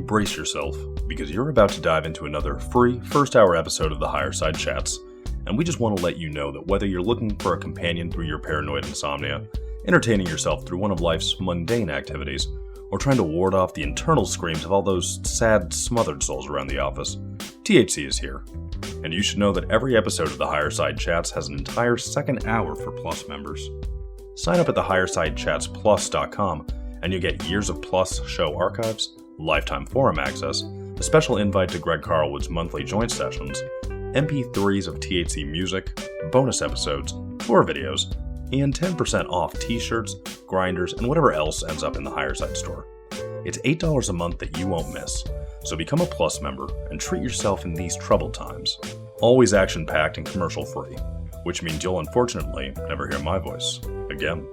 brace yourself, because you're about to dive into another free first-hour episode of the Higher Side Chats, and we just want to let you know that whether you're looking for a companion through your paranoid insomnia, entertaining yourself through one of life's mundane activities, or trying to ward off the internal screams of all those sad, smothered souls around the office, THC is here. And you should know that every episode of the Higher Side Chats has an entire second hour for Plus members. Sign up at thehighersidechatsplus.com and you'll get years of Plus show archives, lifetime forum access, a special invite to Greg Carlwood's monthly joint sessions, MP3s of THC music, bonus episodes, tour videos, and 10% off t-shirts, grinders, and whatever else ends up in the Higher Side store. It's $8 a month that you won't miss, so become a Plus member and treat yourself in these troubled times. Always action-packed and commercial-free, which means you'll unfortunately never hear my voice again.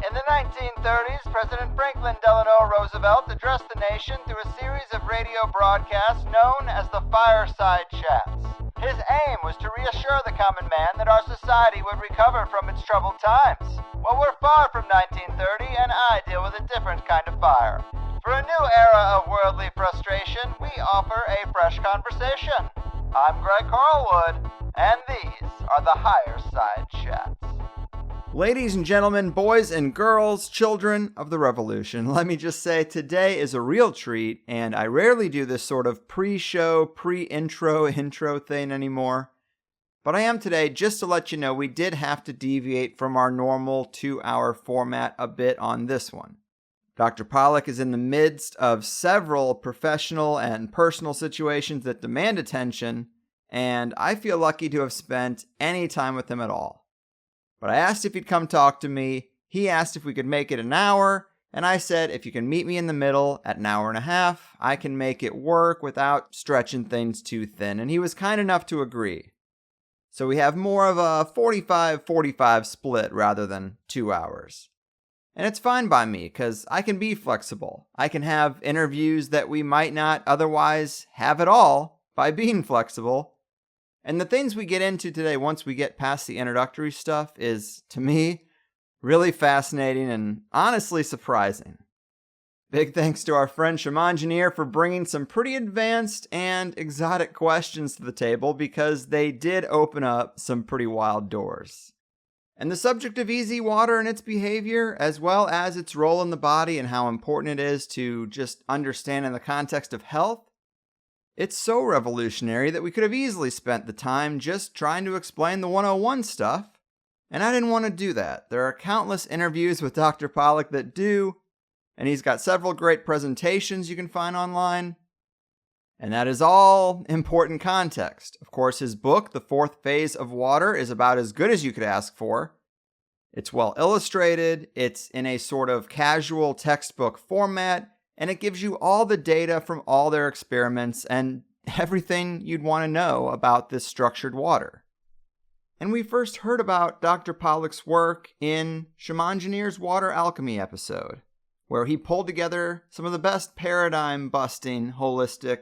In the 1930s, President Franklin Delano Roosevelt addressed the nation through a series of radio broadcasts known as the Fireside Chats. His aim was to reassure the common man that our society would recover from its troubled times. Well, we're far from 1930, and I deal with a different kind of fire. For a new era of worldly frustration, we offer a fresh conversation. I'm Greg Carlwood, and these are the Higher Side Chats. Ladies and gentlemen, boys and girls, children of the revolution, let me just say today is a real treat, and I rarely do this sort of pre-show, intro thing anymore. But I am today just to let you know we did have to deviate from our normal 2-hour format a bit on this one. Dr. Pollack is in the midst of several professional and personal situations that demand attention, and I feel lucky to have spent any time with him at all. But I asked if he'd come talk to me, he asked if we could make it an hour, and I said if you can meet me in the middle at an hour and a half, I can make it work without stretching things too thin, and he was kind enough to agree. So we have more of a 45-45 split rather than 2 hours. And it's fine by me, because I can be flexible. I can have interviews that we might not otherwise have at all by being flexible. And the things we get into today, once we get past the introductory stuff, is, to me, really fascinating and honestly surprising. Big thanks to our friend Shamangineer for bringing some pretty advanced and exotic questions to the table, because they did open up some pretty wild doors. And the subject of easy water and its behavior, as well as its role in the body and how important it is to just understand in the context of health, it's so revolutionary that we could have easily spent the time just trying to explain the 101 stuff, and I didn't want to do that. There are countless interviews with Dr. Pollack that do, and he's got several great presentations you can find online, and that is all important context. Of course, his book, The Fourth Phase of Water, is about as good as you could ask for. It's well illustrated, it's in a sort of casual textbook format, and it gives you all the data from all their experiments and everything you'd want to know about this structured water. And we first heard about Dr. Pollack's work in Shamangineer's Water Alchemy episode, where he pulled together some of the best paradigm-busting, holistic,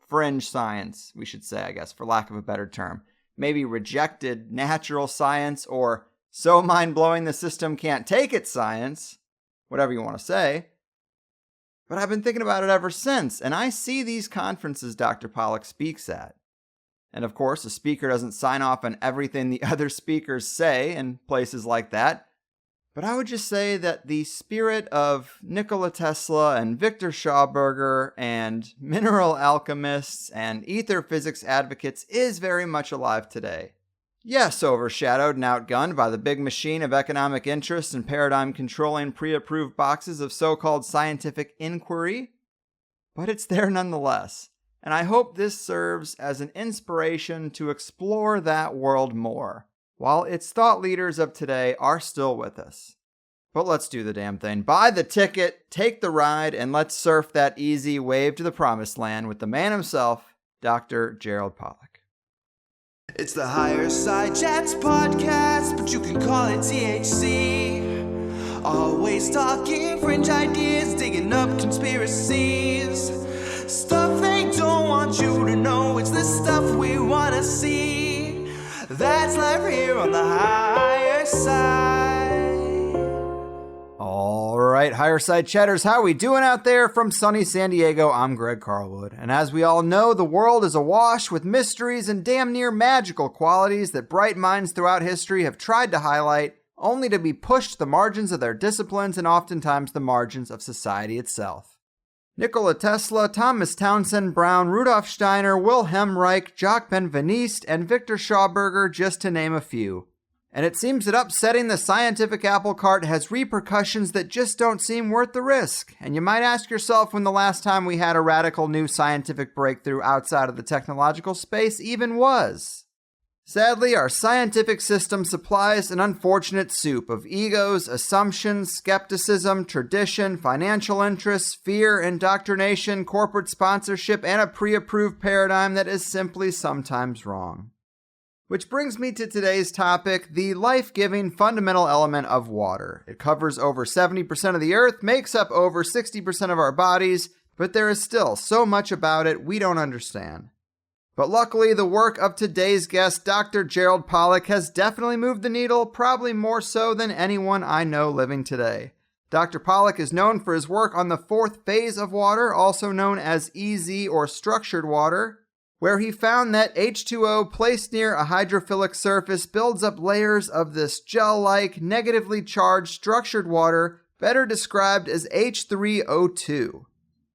fringe science, we should say, I guess, for lack of a better term. Maybe rejected natural science, or so mind-blowing the system can't take it science, whatever you want to say. But I've been thinking about it ever since, and I see these conferences Dr. Pollack speaks at. And of course, a speaker doesn't sign off on everything the other speakers say in places like that. But I would just say that the spirit of Nikola Tesla and Victor Schauberger and mineral alchemists and ether physics advocates is very much alive today. Yes, overshadowed and outgunned by the big machine of economic interest and paradigm-controlling pre-approved boxes of so-called scientific inquiry, but it's there nonetheless. And I hope this serves as an inspiration to explore that world more, while its thought leaders of today are still with us. But let's do the damn thing. Buy the ticket, take the ride, and let's surf that easy wave to the promised land with the man himself, Dr. Gerald Pollack. It's the Higher Side Chats podcast, but you can call it THC. Always talking fringe ideas, digging up conspiracies. Stuff they don't want you to know, it's the stuff we want to see. That's live here on the Higher Side. right, Higher Side Chatters, how we doing out there from sunny San Diego? I'm Greg Carlwood, and as we all know, the world is awash with mysteries and damn near magical qualities that bright minds throughout history have tried to highlight, only to be pushed to the margins of their disciplines and oftentimes the margins of society itself. Nikola Tesla, Thomas Townsend Brown, Rudolf Steiner, Wilhelm Reich, Jacques Benveniste, and Victor Schauberger, just to name a few. And it seems that upsetting the scientific apple cart has repercussions that just don't seem worth the risk. And you might ask yourself when the last time we had a radical new scientific breakthrough outside of the technological space even was. Sadly, our scientific system supplies an unfortunate soup of egos, assumptions, skepticism, tradition, financial interests, fear, indoctrination, corporate sponsorship, and a pre-approved paradigm that is simply sometimes wrong. Which brings me to today's topic, the life-giving fundamental element of water. It covers over 70% of the earth, makes up over 60% of our bodies, but there is still so much about it we don't understand. But luckily, the work of today's guest, Dr. Gerald Pollack, has definitely moved the needle, probably more so than anyone I know living today. Dr. Pollack is known for his work on the fourth phase of water, also known as EZ or structured water, where he found that H2O placed near a hydrophilic surface builds up layers of this gel-like, negatively charged structured water, better described as H3O2.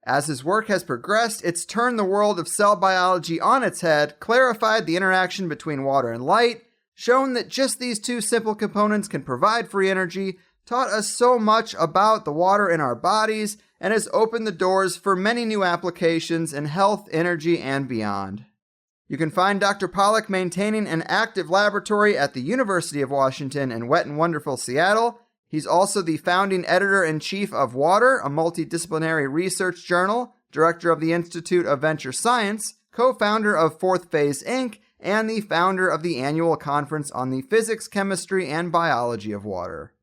As his work has progressed, it's turned the world of cell biology on its head, clarified the interaction between water and light, shown that just these two simple components can provide free energy, taught us so much about the water in our bodies, and has opened the doors for many new applications in health, energy, and beyond. You can find Dr. Pollack maintaining an active laboratory at the University of Washington in wet and wonderful Seattle. He's also the founding editor-in-chief of Water, a multidisciplinary research journal, director of the Institute of Venture Science, co-founder of Fourth Phase Inc., and the founder of the annual conference on the physics, chemistry, and biology of water.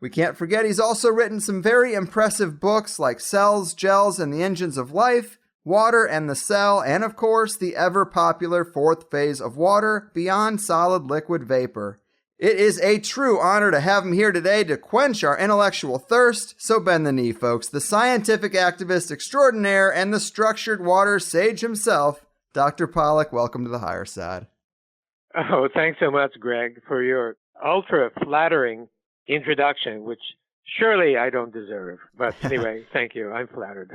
We can't forget he's also written some very impressive books like Cells, Gels, and the Engines of Life, Water and the Cell, and of course, the ever-popular fourth phase of water, Beyond Solid Liquid Vapor. It is a true honor to have him here today to quench our intellectual thirst, so bend the knee, folks. The scientific activist extraordinaire and the structured water sage himself, Dr. Pollack, welcome to the Higher Side. Oh, thanks so much, Greg, for your ultra-flattering introduction, which surely I don't deserve. But anyway, thank you. I'm flattered.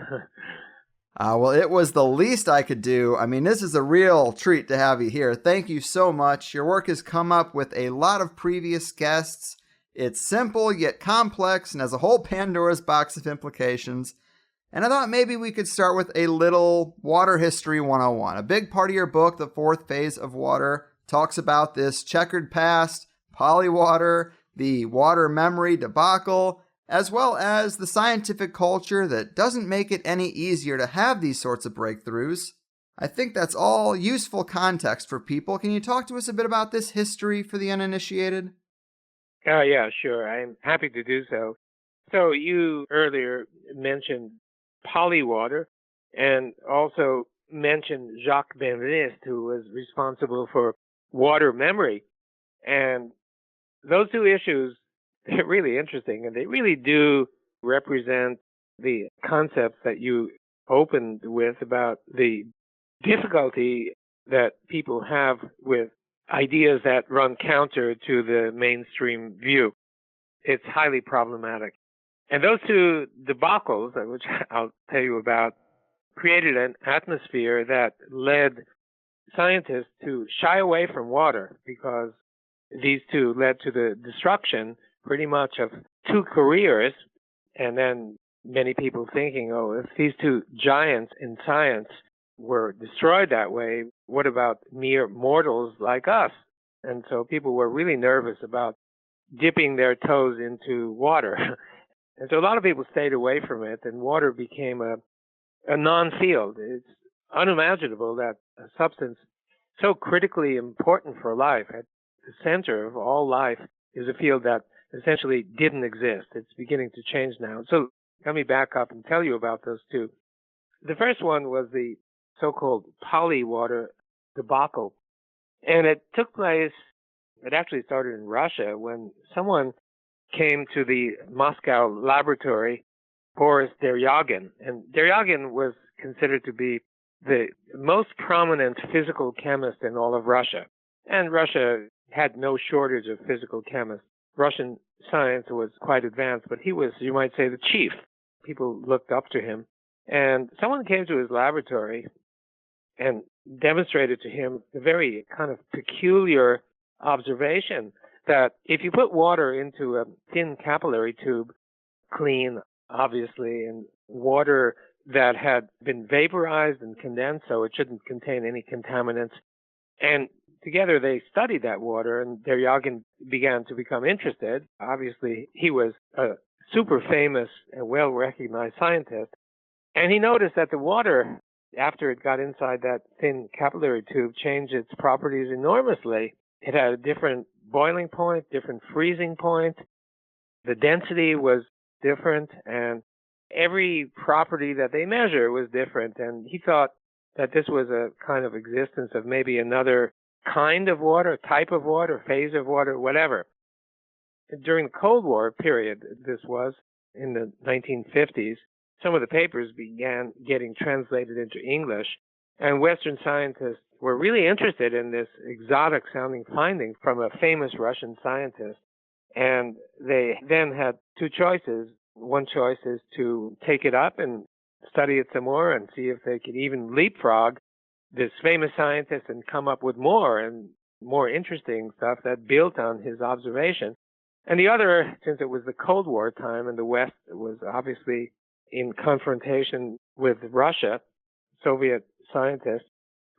Well, it was the least I could do. I mean, this is a real treat to have you here. Thank you so much. Your work has come up with a lot of previous guests. It's simple yet complex and has a whole Pandora's box of implications. And I thought maybe we could start with a little Water History 101. A big part of your book, The Fourth Phase of Water, talks about this checkered past, polywater, the water memory debacle, as well as the scientific culture that doesn't make it any easier to have these sorts of breakthroughs. I think that's all useful context for people. Can you talk to us a bit about this history for the uninitiated? Yeah, sure. I'm happy to do so. So you earlier mentioned polywater and also mentioned Jacques Benveniste, who was responsible for water memory. And those two issues, they're really interesting, and they really do represent the concepts that you opened with about the difficulty that people have with ideas that run counter to the mainstream view. It's highly problematic. And those two debacles, which I'll tell you about, created an atmosphere that led scientists to shy away from water because these two led to the destruction pretty much of two careers, and then many people thinking, oh, if these two giants in science were destroyed that way, what about mere mortals like us? And so people were really nervous about dipping their toes into water. And so a lot of people stayed away from it, and water became a non-field. It's unimaginable that a substance so critically important for life, at the center of all life, is a field that essentially didn't exist. It's beginning to change now. So let me back up and tell you about those two. The first one was the so-called polywater debacle. And it took place, it actually started in Russia when someone came to the Moscow laboratory, Boris Deryagin. And Deryagin was considered to be the most prominent physical chemist in all of Russia. And Russia had no shortage of physical chemists. Russian science was quite advanced, but he was, you might say, the chief. People looked up to him. And someone came to his laboratory and demonstrated to him the very kind of peculiar observation that if you put water into a thin capillary tube, clean, obviously, and water that had been vaporized and condensed, so it shouldn't contain any contaminants, and together they studied that water, and Deryagin began to become interested. Obviously, he was a super famous and well-recognized scientist, and he noticed that the water, after it got inside that thin capillary tube, changed its properties enormously. It had a different boiling point, different freezing point. The density was different, and every property that they measure was different. And he thought that this was a kind of existence of maybe another kind of water, type of water, phase of water, whatever. During the Cold War period, this was in the 1950s, some of the papers began getting translated into English, and Western scientists were really interested in this exotic-sounding finding from a famous Russian scientist. And they then had two choices. One choice is to take it up and study it some more and see if they could even leapfrog this famous scientist and come up with more and more interesting stuff that built on his observation. And the other, since it was the Cold War time and the West was obviously in confrontation with Russia, Soviet scientists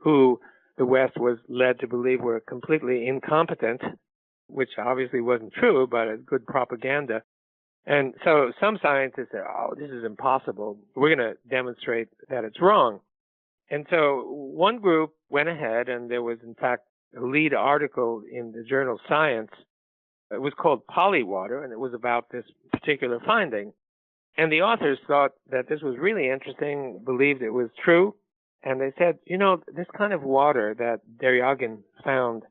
who the West was led to believe were completely incompetent, which obviously wasn't true, but a good propaganda. And so some scientists said, oh, this is impossible. We're going to demonstrate that it's wrong. And so one group went ahead, and there was, in fact, a lead article in the journal Science. It was called Polywater, and it was about this particular finding. And the authors thought that this was really interesting, believed it was true. And they said, you know, this kind of water that Deryagin found,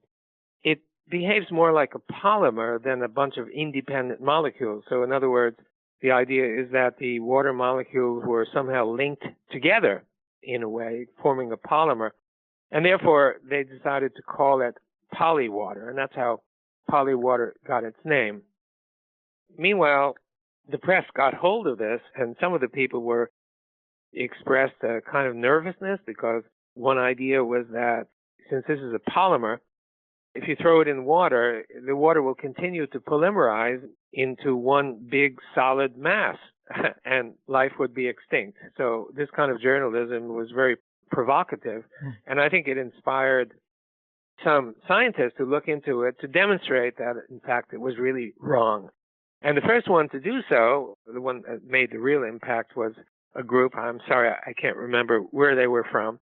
it behaves more like a polymer than a bunch of independent molecules. So in other words, the idea is that the water molecules were somehow linked together in a way, forming a polymer. And therefore, they decided to call it polywater. And that's how polywater got its name. Meanwhile, the press got hold of this, and some of the people were expressed a kind of nervousness because one idea was that since this is a polymer, if you throw it in water, the water will continue to polymerize into one big solid mass, and life would be extinct. So this kind of journalism was very provocative, and I think it inspired some scientists to look into it to demonstrate that, in fact, it was really wrong. And the first one to do so, the one that made the real impact, was a group, I'm sorry, I can't remember where they were from,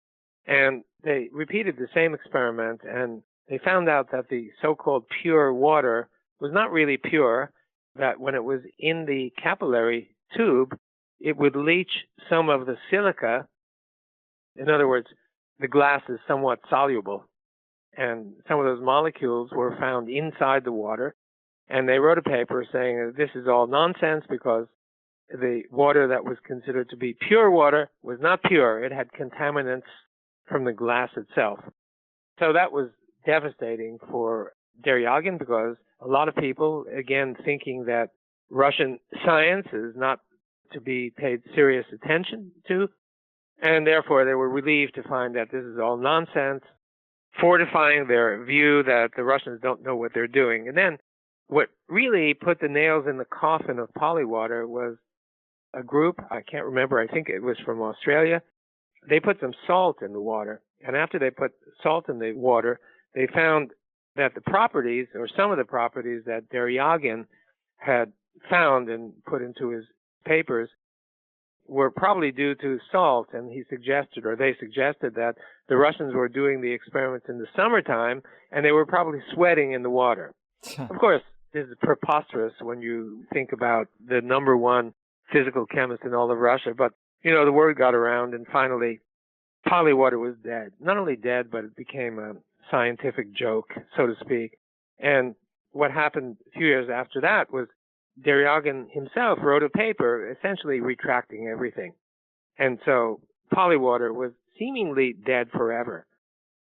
and they repeated the same experiment, and they found out that the so-called pure water was not really pure, that when it was in the capillary tube, it would leach some of the silica. In other words, the glass is somewhat soluble, and some of those molecules were found inside the water. And they wrote a paper saying that this is all nonsense because the water that was considered to be pure water was not pure. It had contaminants from the glass itself. So that was devastating for Deryagin because a lot of people, again, thinking that Russian science is not to be paid serious attention to, and therefore they were relieved to find that this is all nonsense, fortifying their view that the Russians don't know what they're doing. And then what really put the nails in the coffin of polywater was a group, I can't remember, I think it was from Australia. They put some salt in the water, and after they put salt in the water, they found that the properties, or some of the properties that Deryagin had found and put into his papers were probably due to salt, and he suggested, or they suggested, that the Russians were doing the experiments in the summertime, and they were probably sweating in the water. Of course, this is preposterous when you think about the number one physical chemist in all of Russia, but, you know, the word got around, and finally, polywater was dead. Not only dead, but it became a scientific joke, so to speak. And what happened a few years after that was Deryagan himself wrote a paper essentially retracting everything. And so polywater was seemingly dead forever.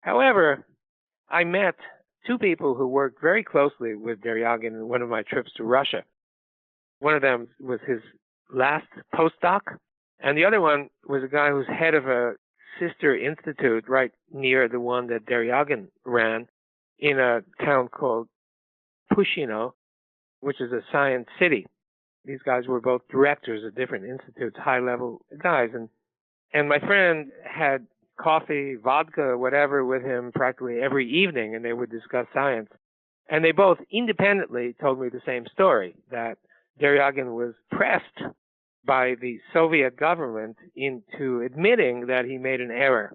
However, I met two people who worked very closely with Deryagan in one of my trips to Russia. One of them was his last postdoc, and the other one was a guy who's head of a sister institute right near the one that Deryagan ran in a town called Pushino, which is a science city. These guys were both directors of different institutes, high-level guys. And my friend had coffee, vodka, whatever with him practically every evening, and they would discuss science. And they both independently told me the same story, that Deryagan was pressed by the Soviet government into admitting that he made an error.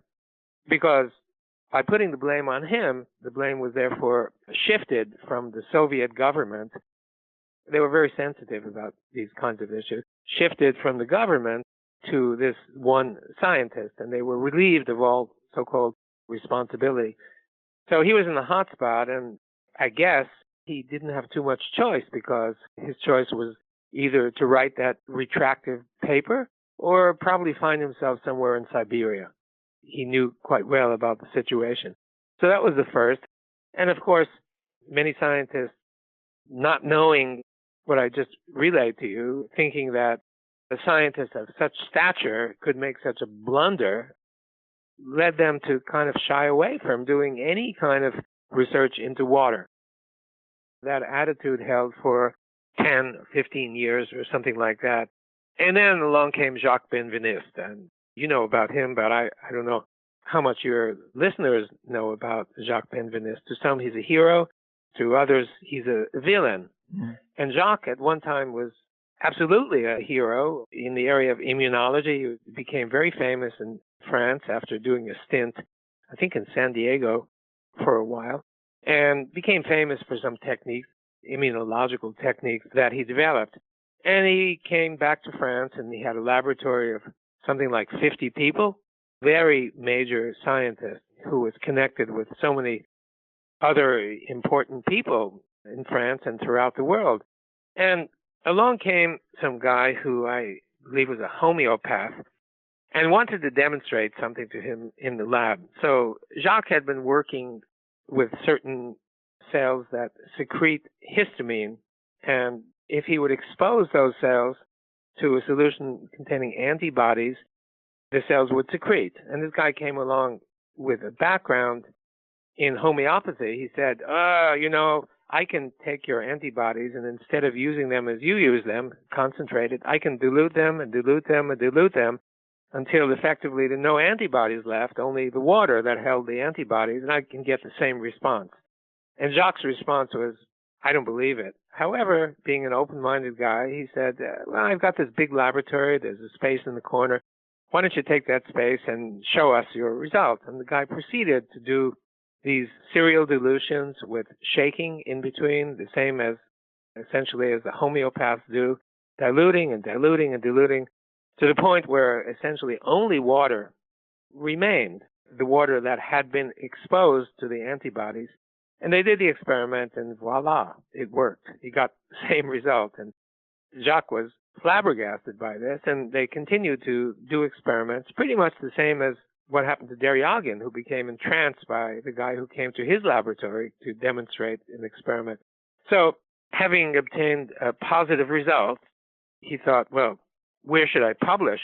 Because by putting the blame on him, the blame was therefore shifted from the Soviet government. They were very sensitive about these kinds of issues, shifted from the government to this one scientist, and they were relieved of all so-called responsibility. So he was in the hot spot, and I guess he didn't have too much choice, because his choice was either to write that retractive paper or probably find himself somewhere in Siberia. He knew quite well about the situation. So that was the first. And of course, many scientists, not knowing what I just relayed to you, thinking that a scientist of such stature could make such a blunder, led them to kind of shy away from doing any kind of research into water. That attitude held for 10, 15 years or something like that. And then along came Jacques Benveniste, and you know about him, but I don't know how much your listeners know about Jacques Benveniste. To some, he's a hero. To others, he's a villain. Mm-hmm. And Jacques, at one time, was absolutely a hero in the area of immunology. He became very famous in France after doing a stint, I think in San Diego for a while, and became famous for some techniques, immunological techniques that he developed. And he came back to France, and he had a laboratory of something like 50 people, very major scientist who was connected with so many other important people in France and throughout the world. And along came some guy who I believe was a homeopath and wanted to demonstrate something to him in the lab. So Jacques had been working with certain cells that secrete histamine, and if he would expose those cells to a solution containing antibodies, the cells would secrete. And this guy came along with a background in homeopathy. He said, I can take your antibodies, and instead of using them as you use them, concentrated, I can dilute them and dilute them and dilute them until effectively there are no antibodies left, only the water that held the antibodies, and I can get the same response. And Jacques' response was, I don't believe it. However, being an open-minded guy, he said, well, I've got this big laboratory. There's a space in the corner. Why don't you take that space and show us your results? And the guy proceeded to do these serial dilutions with shaking in between, the same as essentially as the homeopaths do, diluting and diluting and diluting to the point where essentially only water remained, the water that had been exposed to the antibodies. And they did the experiment, and voila, it worked. He got the same result. And Jacques was flabbergasted by this, and they continued to do experiments, pretty much the same as what happened to Deryagan, who became entranced by the guy who came to his laboratory to demonstrate an experiment. So, having obtained a positive result, he thought, well, where should I publish?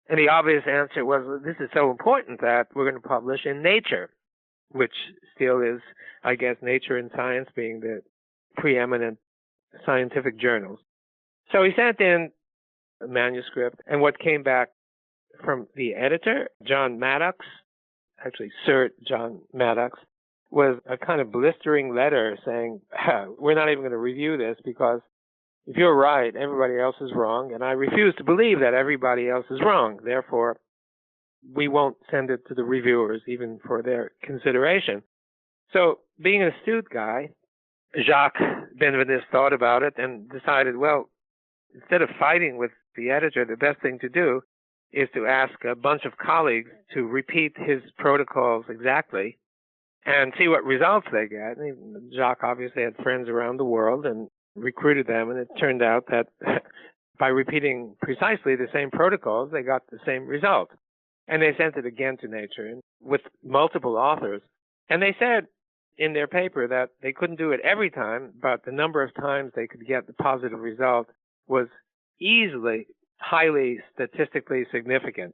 And the obvious answer was, well, this is so important that we're going to publish in Nature, which still is, I guess, Nature and Science being the preeminent scientific journals. So he sent in a manuscript, and what came back from the editor, John Maddox, actually Sir John Maddox, was a kind of blistering letter saying, we're not even going to review this because if you're right, everybody else is wrong, and I refuse to believe that everybody else is wrong. Therefore, we won't send it to the reviewers even for their consideration. So, being an astute guy, Jacques Benveniste thought about it and decided, well, instead of fighting with the editor, the best thing to do is to ask a bunch of colleagues to repeat his protocols exactly and see what results they get. And Jacques obviously had friends around the world, and recruited them, and it turned out that by repeating precisely the same protocols, they got the same result. And they sent it again to Nature with multiple authors. And they said in their paper that they couldn't do it every time, but the number of times they could get the positive result was easily, highly statistically significant,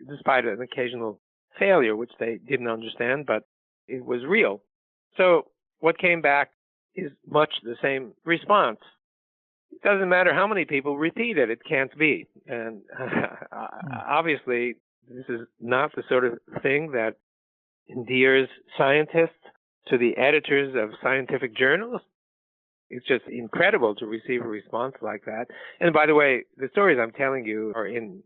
despite an occasional failure, which they didn't understand, but it was real. So what came back is much the same response. It doesn't matter how many people repeat it, it can't be. And obviously, this is not the sort of thing that endears scientists to the editors of scientific journals. It's just incredible to receive a response like that. And by the way, the stories I'm telling you are in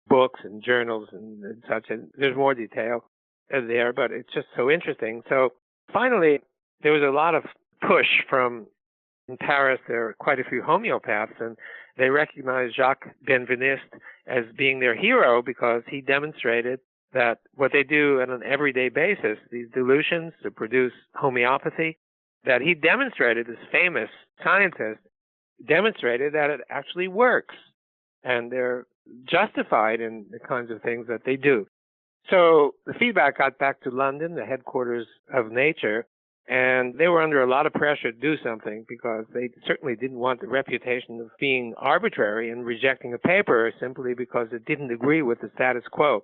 books and journals and such, and there's more detail there, but it's just so interesting. So finally, there was a lot of push from, in Paris, there are quite a few homeopaths, and they recognized Jacques Benveniste as being their hero because he demonstrated that what they do on an everyday basis, these dilutions to produce homeopathy, that he demonstrated, this famous scientist, demonstrated that it actually works. And they're justified in the kinds of things that they do. So the feedback got back to London, the headquarters of Nature, and they were under a lot of pressure to do something because they certainly didn't want the reputation of being arbitrary and rejecting a paper simply because it didn't agree with the status quo.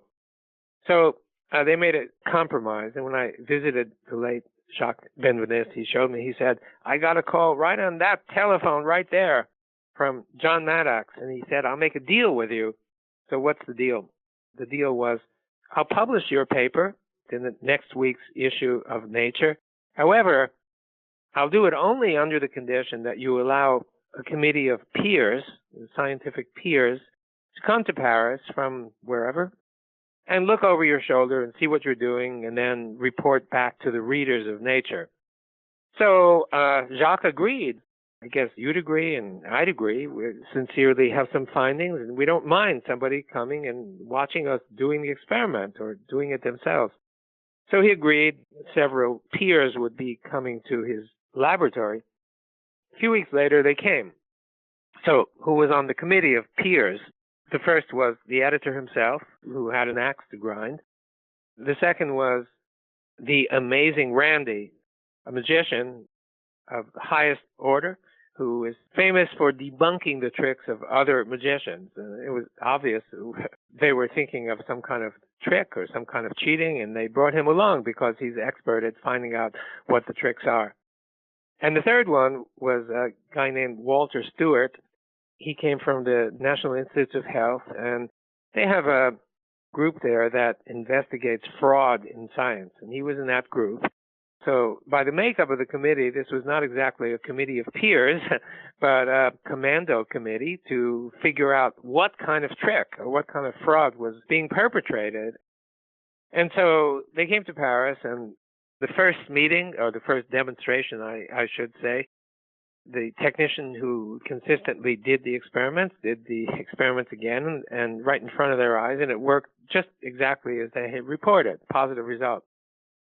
So they made a compromise, and when I visited the late Jacques Benveniste, he showed me, he said, I got a call right on that telephone right there from John Maddox, and he said, I'll make a deal with you. So what's the deal? The deal was, I'll publish your paper in the next week's issue of Nature. However, I'll do it only under the condition that you allow a committee of peers, scientific peers, to come to Paris from wherever and look over your shoulder and see what you're doing and then report back to the readers of Nature. So Jacques agreed. I guess you'd agree and I'd agree. We sincerely have some findings, and we don't mind somebody coming and watching us doing the experiment or doing it themselves. So he agreed. Several peers would be coming to his laboratory. A few weeks later, they came. So who was on the committee of peers? The first was the editor himself, who had an axe to grind. The second was the amazing Randy, a magician of the highest order, who is famous for debunking the tricks of other magicians. It was obvious they were thinking of some kind of trick or some kind of cheating, and they brought him along because he's expert at finding out what the tricks are. And the third one was a guy named Walter Stewart. He came from the National Institutes of Health, and they have a group there that investigates fraud in science, and he was in that group. So by the makeup of the committee, this was not exactly a committee of peers, but a commando committee to figure out what kind of trick or what kind of fraud was being perpetrated. And so they came to Paris, and the first meeting, or the first demonstration, I should say, the technician who consistently did the experiments again and right in front of their eyes, and it worked just exactly as they had reported, positive result.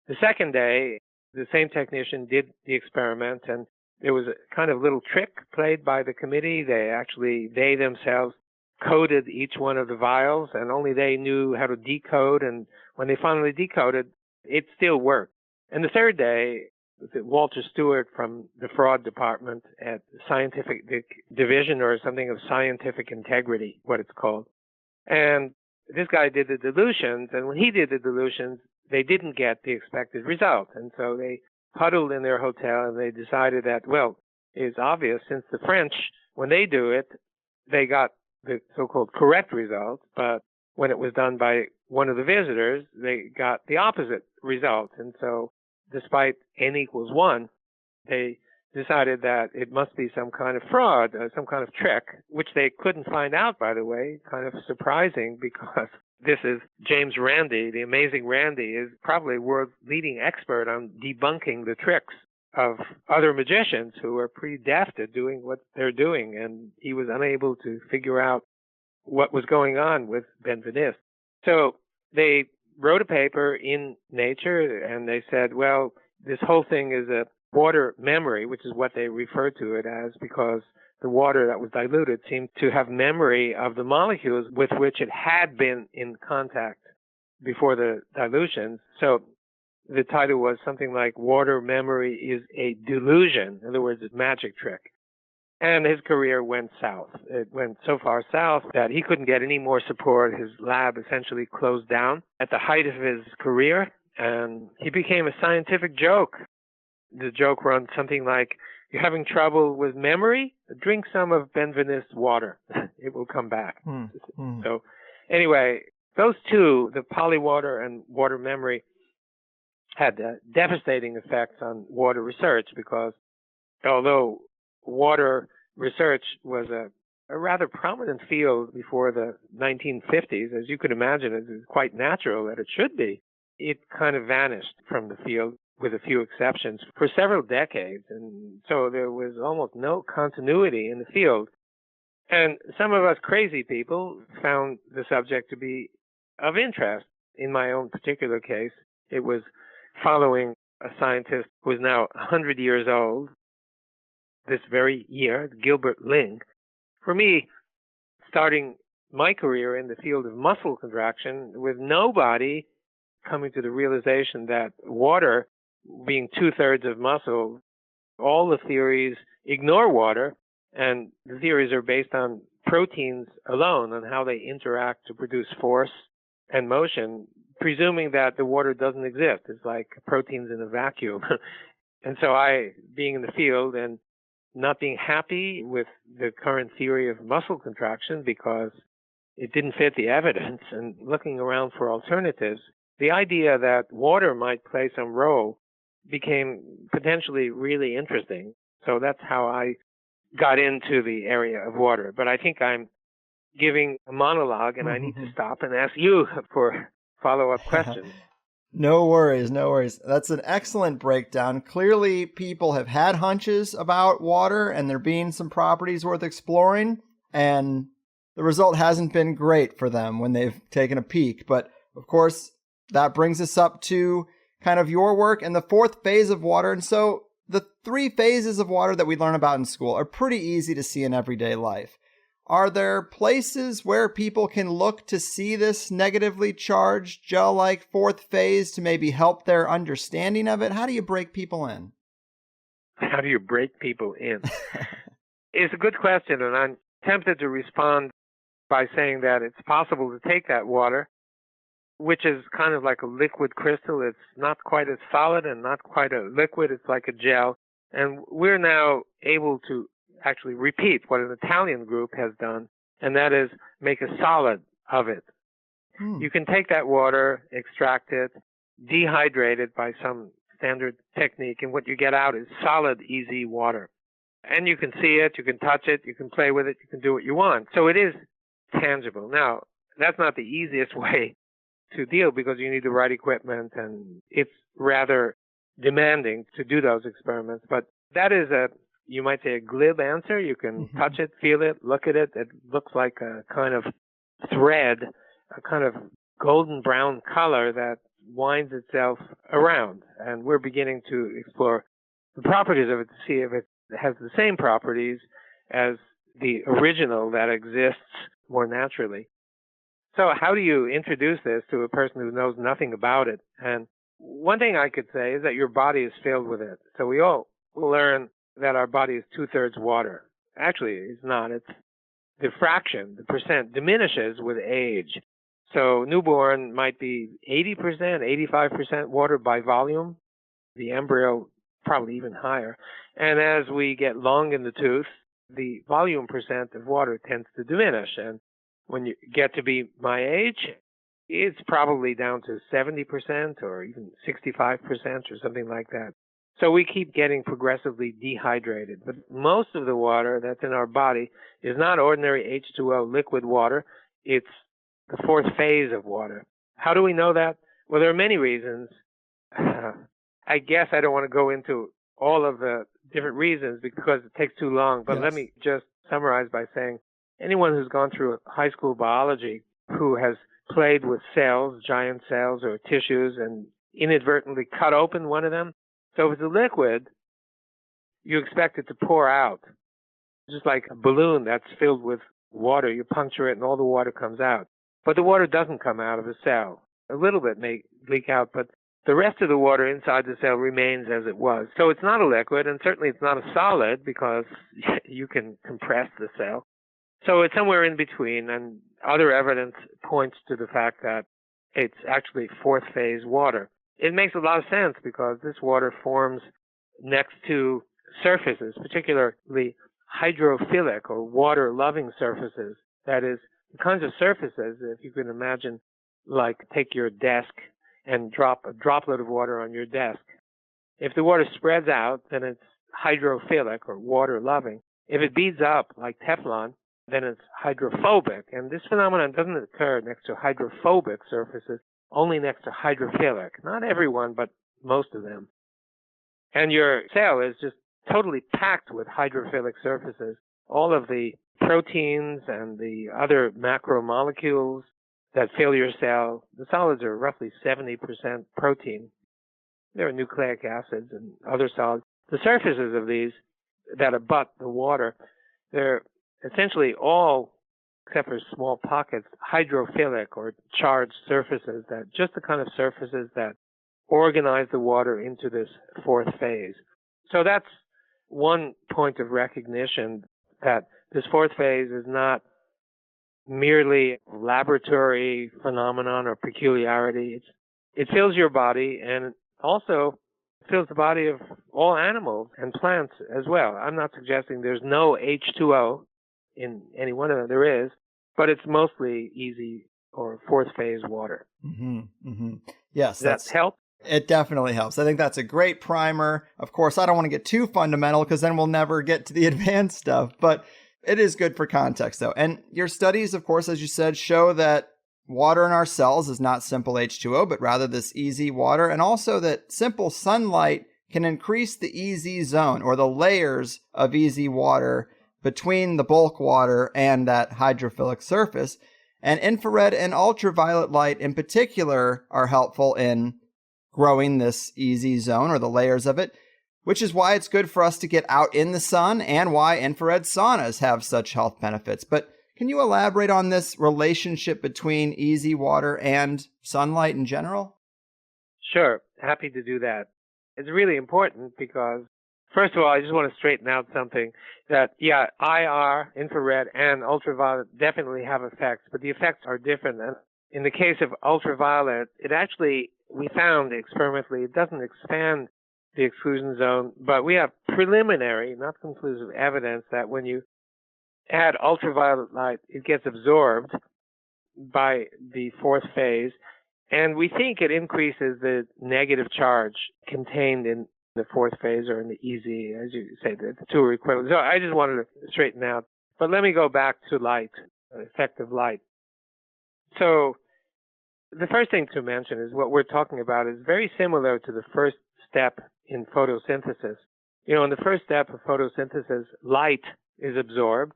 The second day, the same technician did the experiment, and there was a kind of little trick played by the committee. They themselves coded each one of the vials, and only they knew how to decode, and when they finally decoded, it still worked. And the third day, Walter Stewart from the fraud department at the scientific division or something of scientific integrity, what it's called. And this guy did the dilutions, and when he did the dilutions, they didn't get the expected result. And so they huddled in their hotel, and they decided that, well, it's obvious, since the French, when they do it, they got the so-called correct result, but when it was done by one of the visitors, they got the opposite result. And so despite n equals 1, they decided that it must be some kind of fraud, some kind of trick, which they couldn't find out, by the way. Kind of surprising, because this is James Randi. The amazing Randi is probably world's leading expert on debunking the tricks of other magicians who are pretty deft at doing what they're doing, and he was unable to figure out what was going on with Benveniste. So they wrote a paper in Nature, and they said, well, this whole thing is a water memory, which is what they refer to it as, because the water that was diluted seemed to have memory of the molecules with which it had been in contact before the dilution. So the title was something like Water Memory is a Delusion. In other words, a magic trick. And his career went south. It went so far south that he couldn't get any more support. His lab essentially closed down at the height of his career, and he became a scientific joke. The joke runs something like, you're having trouble with memory? Drink some of Benveniste water. It will come back. So anyway, those two, the polywater and water memory, had devastating effects on water research, because although water research was a rather prominent field before the 1950s, as you could imagine, it was quite natural that it should be, it kind of vanished from the field, with a few exceptions, for several decades. And so there was almost no continuity in the field. And some of us crazy people found the subject to be of interest. In my own particular case, it was following a scientist who is now 100 years old this very year, Gilbert Ling. For me, starting my career in the field of muscle contraction with nobody coming to the realization that water, being 2/3 of muscle, all the theories ignore water, and the theories are based on proteins alone, on how they interact to produce force and motion, presuming that the water doesn't exist. It's like proteins in a vacuum. And so I, being in the field and not being happy with the current theory of muscle contraction because it didn't fit the evidence, and looking around for alternatives, the idea that water might play some role became potentially really interesting. So that's how I got into the area of water. But I think I'm giving a monologue, and I need to stop and ask you for follow-up questions. No worries, no worries. That's an excellent breakdown. Clearly, people have had hunches about water, and there being some properties worth exploring, and the result hasn't been great for them when they've taken a peek. But, of course, that brings us up to kind of your work and the fourth phase of water. And so the three phases of water that we learn about in school are pretty easy to see in everyday life. Are there places where people can look to see this negatively charged gel-like fourth phase to maybe help their understanding of it? How do you break people in? How do you break people in? It's a good question, and I'm tempted to respond by saying that it's possible to take that water, which is kind of like a liquid crystal. It's not quite as solid and not quite a liquid. It's like a gel. And we're now able to actually repeat what an Italian group has done, and that is make a solid of it. You can take that water, extract it, dehydrate it by some standard technique, and what you get out is solid, easy water. And you can see it, you can touch it, you can play with it, you can do what you want. So it is tangible. Now, that's not the easiest way to deal, because you need the right equipment, and it's rather demanding to do those experiments. But that is you might say, a glib answer. You can touch it, feel it, look at it. It looks like a kind of thread, a kind of golden brown color that winds itself around. And we're beginning to explore the properties of it to see if it has the same properties as the original that exists more naturally. So how do you introduce this to a person who knows nothing about it? And one thing I could say is that your body is filled with it. So we all learn that our body is 2/3 water. Actually, it's not. It's the fraction, the percent diminishes with age. So newborn might be 80%, 85% water by volume. The embryo probably even higher. And as we get long in the tooth, the volume percent of water tends to diminish. And when you get to be my age, it's probably down to 70% or even 65% or something like that. So we keep getting progressively dehydrated. But most of the water that's in our body is not ordinary H2O liquid water. It's the fourth phase of water. How do we know that? Well, there are many reasons. I guess I don't want to go into all of the different reasons because it takes too long. But let me just summarize by saying anyone who's gone through high school biology who has played with cells, giant cells or tissues, and inadvertently cut open one of them. So if it's a liquid, you expect it to pour out. Just like a balloon that's filled with water, you puncture it and all the water comes out. But the water doesn't come out of the cell. A little bit may leak out, but the rest of the water inside the cell remains as it was. So it's not a liquid, and certainly it's not a solid because you can compress the cell. So it's somewhere in between, and other evidence points to the fact that it's actually fourth phase water. It makes a lot of sense because this water forms next to surfaces, particularly hydrophilic or water-loving surfaces. That is, the kinds of surfaces, if you can imagine, like take your desk and drop a droplet of water on your desk. If the water spreads out, then it's hydrophilic or water-loving. If it beads up like Teflon, then it's hydrophobic. And this phenomenon doesn't occur next to hydrophobic surfaces, only next to hydrophilic. Not everyone, but most of them. And your cell is just totally packed with hydrophilic surfaces. All of the proteins and the other macromolecules that fill your cell, the solids are roughly 70% protein. There are nucleic acids and other solids. The surfaces of these that abut the water, they're essentially all, except for small pockets, hydrophilic or charged surfaces, that just the kind of surfaces that organize the water into this fourth phase. So that's one point of recognition, that this fourth phase is not merely a laboratory phenomenon or peculiarity. It fills your body, and also fills the body of all animals and plants as well. I'm not suggesting there's no H2O in any one of them. There is, but it's mostly easy or fourth phase water. Mm-hmm, mm-hmm. Yes. Does that help? It definitely helps. I think that's a great primer. Of course, I don't want to get too fundamental because then we'll never get to the advanced stuff, but it is good for context though. And your studies, of course, as you said, show that water in our cells is not simple H2O, but rather this EZ water, and also that simple sunlight can increase the EZ zone or the layers of EZ water between the bulk water and that hydrophilic surface. And infrared and ultraviolet light in particular are helpful in growing this EZ zone or the layers of it, which is why it's good for us to get out in the sun and why infrared saunas have such health benefits. But can you elaborate on this relationship between EZ water and sunlight in general? Sure, happy to do that. It's really important because, first of all, I just want to straighten out something that, IR, infrared, and ultraviolet definitely have effects, but the effects are different. And in the case of ultraviolet, it actually, we found experimentally, it doesn't expand the exclusion zone, but we have preliminary, not conclusive evidence that when you add ultraviolet light, it gets absorbed by the fourth phase, and we think it increases the negative charge contained in the fourth phase or in the EZ, as you say, the two are equivalent. So I just wanted to straighten out. But let me go back to light, effective light. So the first thing to mention is what we're talking about is very similar to the first step in photosynthesis. You know, in the first step of photosynthesis, light is absorbed,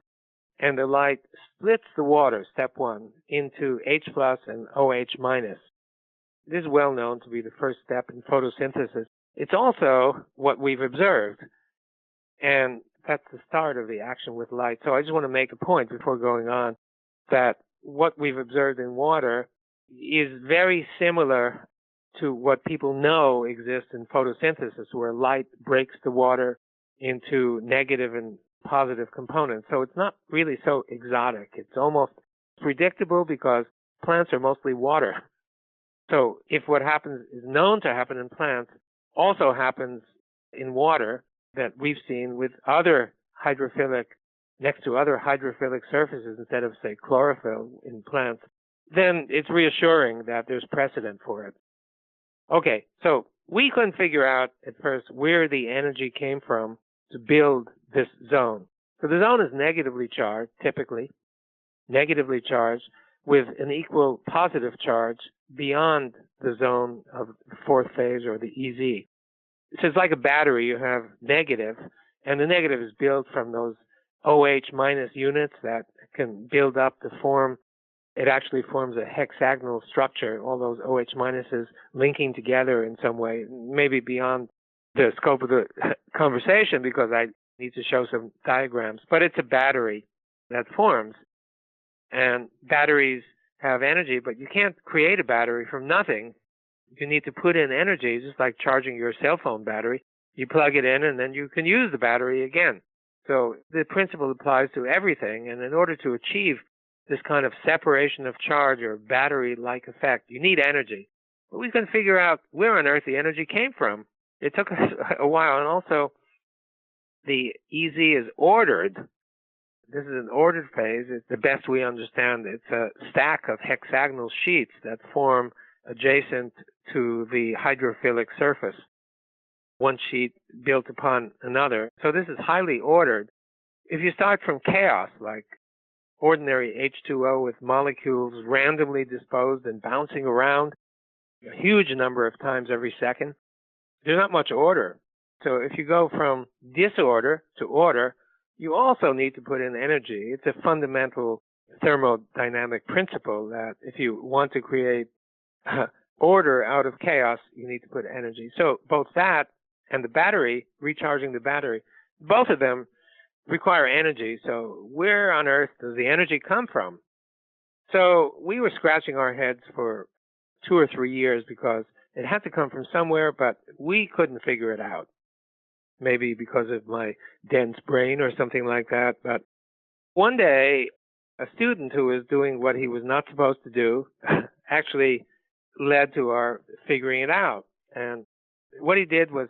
and the light splits the water, step one, into H plus and OH minus. This is well known to be the first step in photosynthesis. It's also what we've observed, and that's the start of the action with light. So I just want to make a point before going on that what we've observed in water is very similar to what people know exists in photosynthesis, where light breaks the water into negative and positive components. So it's not really so exotic. It's almost predictable because plants are mostly water. So if what happens is known to happen in plants also happens in water that we've seen with other hydrophilic, next to other hydrophilic surfaces instead of, say, chlorophyll in plants, then it's reassuring that there's precedent for it. Okay, so we couldn't figure out at first where the energy came from to build this zone. So the zone is negatively charged, typically, negatively charged, with an equal positive charge beyond the zone of the fourth phase or the EZ. So it's like a battery. You have negative, and the negative is built from those OH minus units that can build up to form. It actually forms a hexagonal structure, all those OH minuses linking together in some way, maybe beyond the scope of the conversation because I need to show some diagrams. But it's a battery that forms. And batteries have energy, but you can't create a battery from nothing. You need to put in energy, just like charging your cell phone battery. You plug it in, and then you can use the battery again. So the principle applies to everything. And in order to achieve this kind of separation of charge or battery-like effect, you need energy. But we can figure out where on earth the energy came from. It took us a while. And also, the EZ is ordered. This is an ordered phase. It's the best we understand. It's a stack of hexagonal sheets that form adjacent to the hydrophilic surface, one sheet built upon another. So this is highly ordered. If you start from chaos, like ordinary H2O with molecules randomly disposed and bouncing around a huge number of times every second, there's not much order. So if you go from disorder to order, you also need to put in energy. It's a fundamental thermodynamic principle that if you want to create order out of chaos, you need to put energy. So both that and the battery, recharging the battery, both of them require energy. So where on earth does the energy come from? So we were scratching our heads for 2 or 3 years because it had to come from somewhere, but we couldn't figure it out. Maybe because of my dense brain or something like that. But one day, a student who was doing what he was not supposed to do actually led to our figuring it out. And what he did was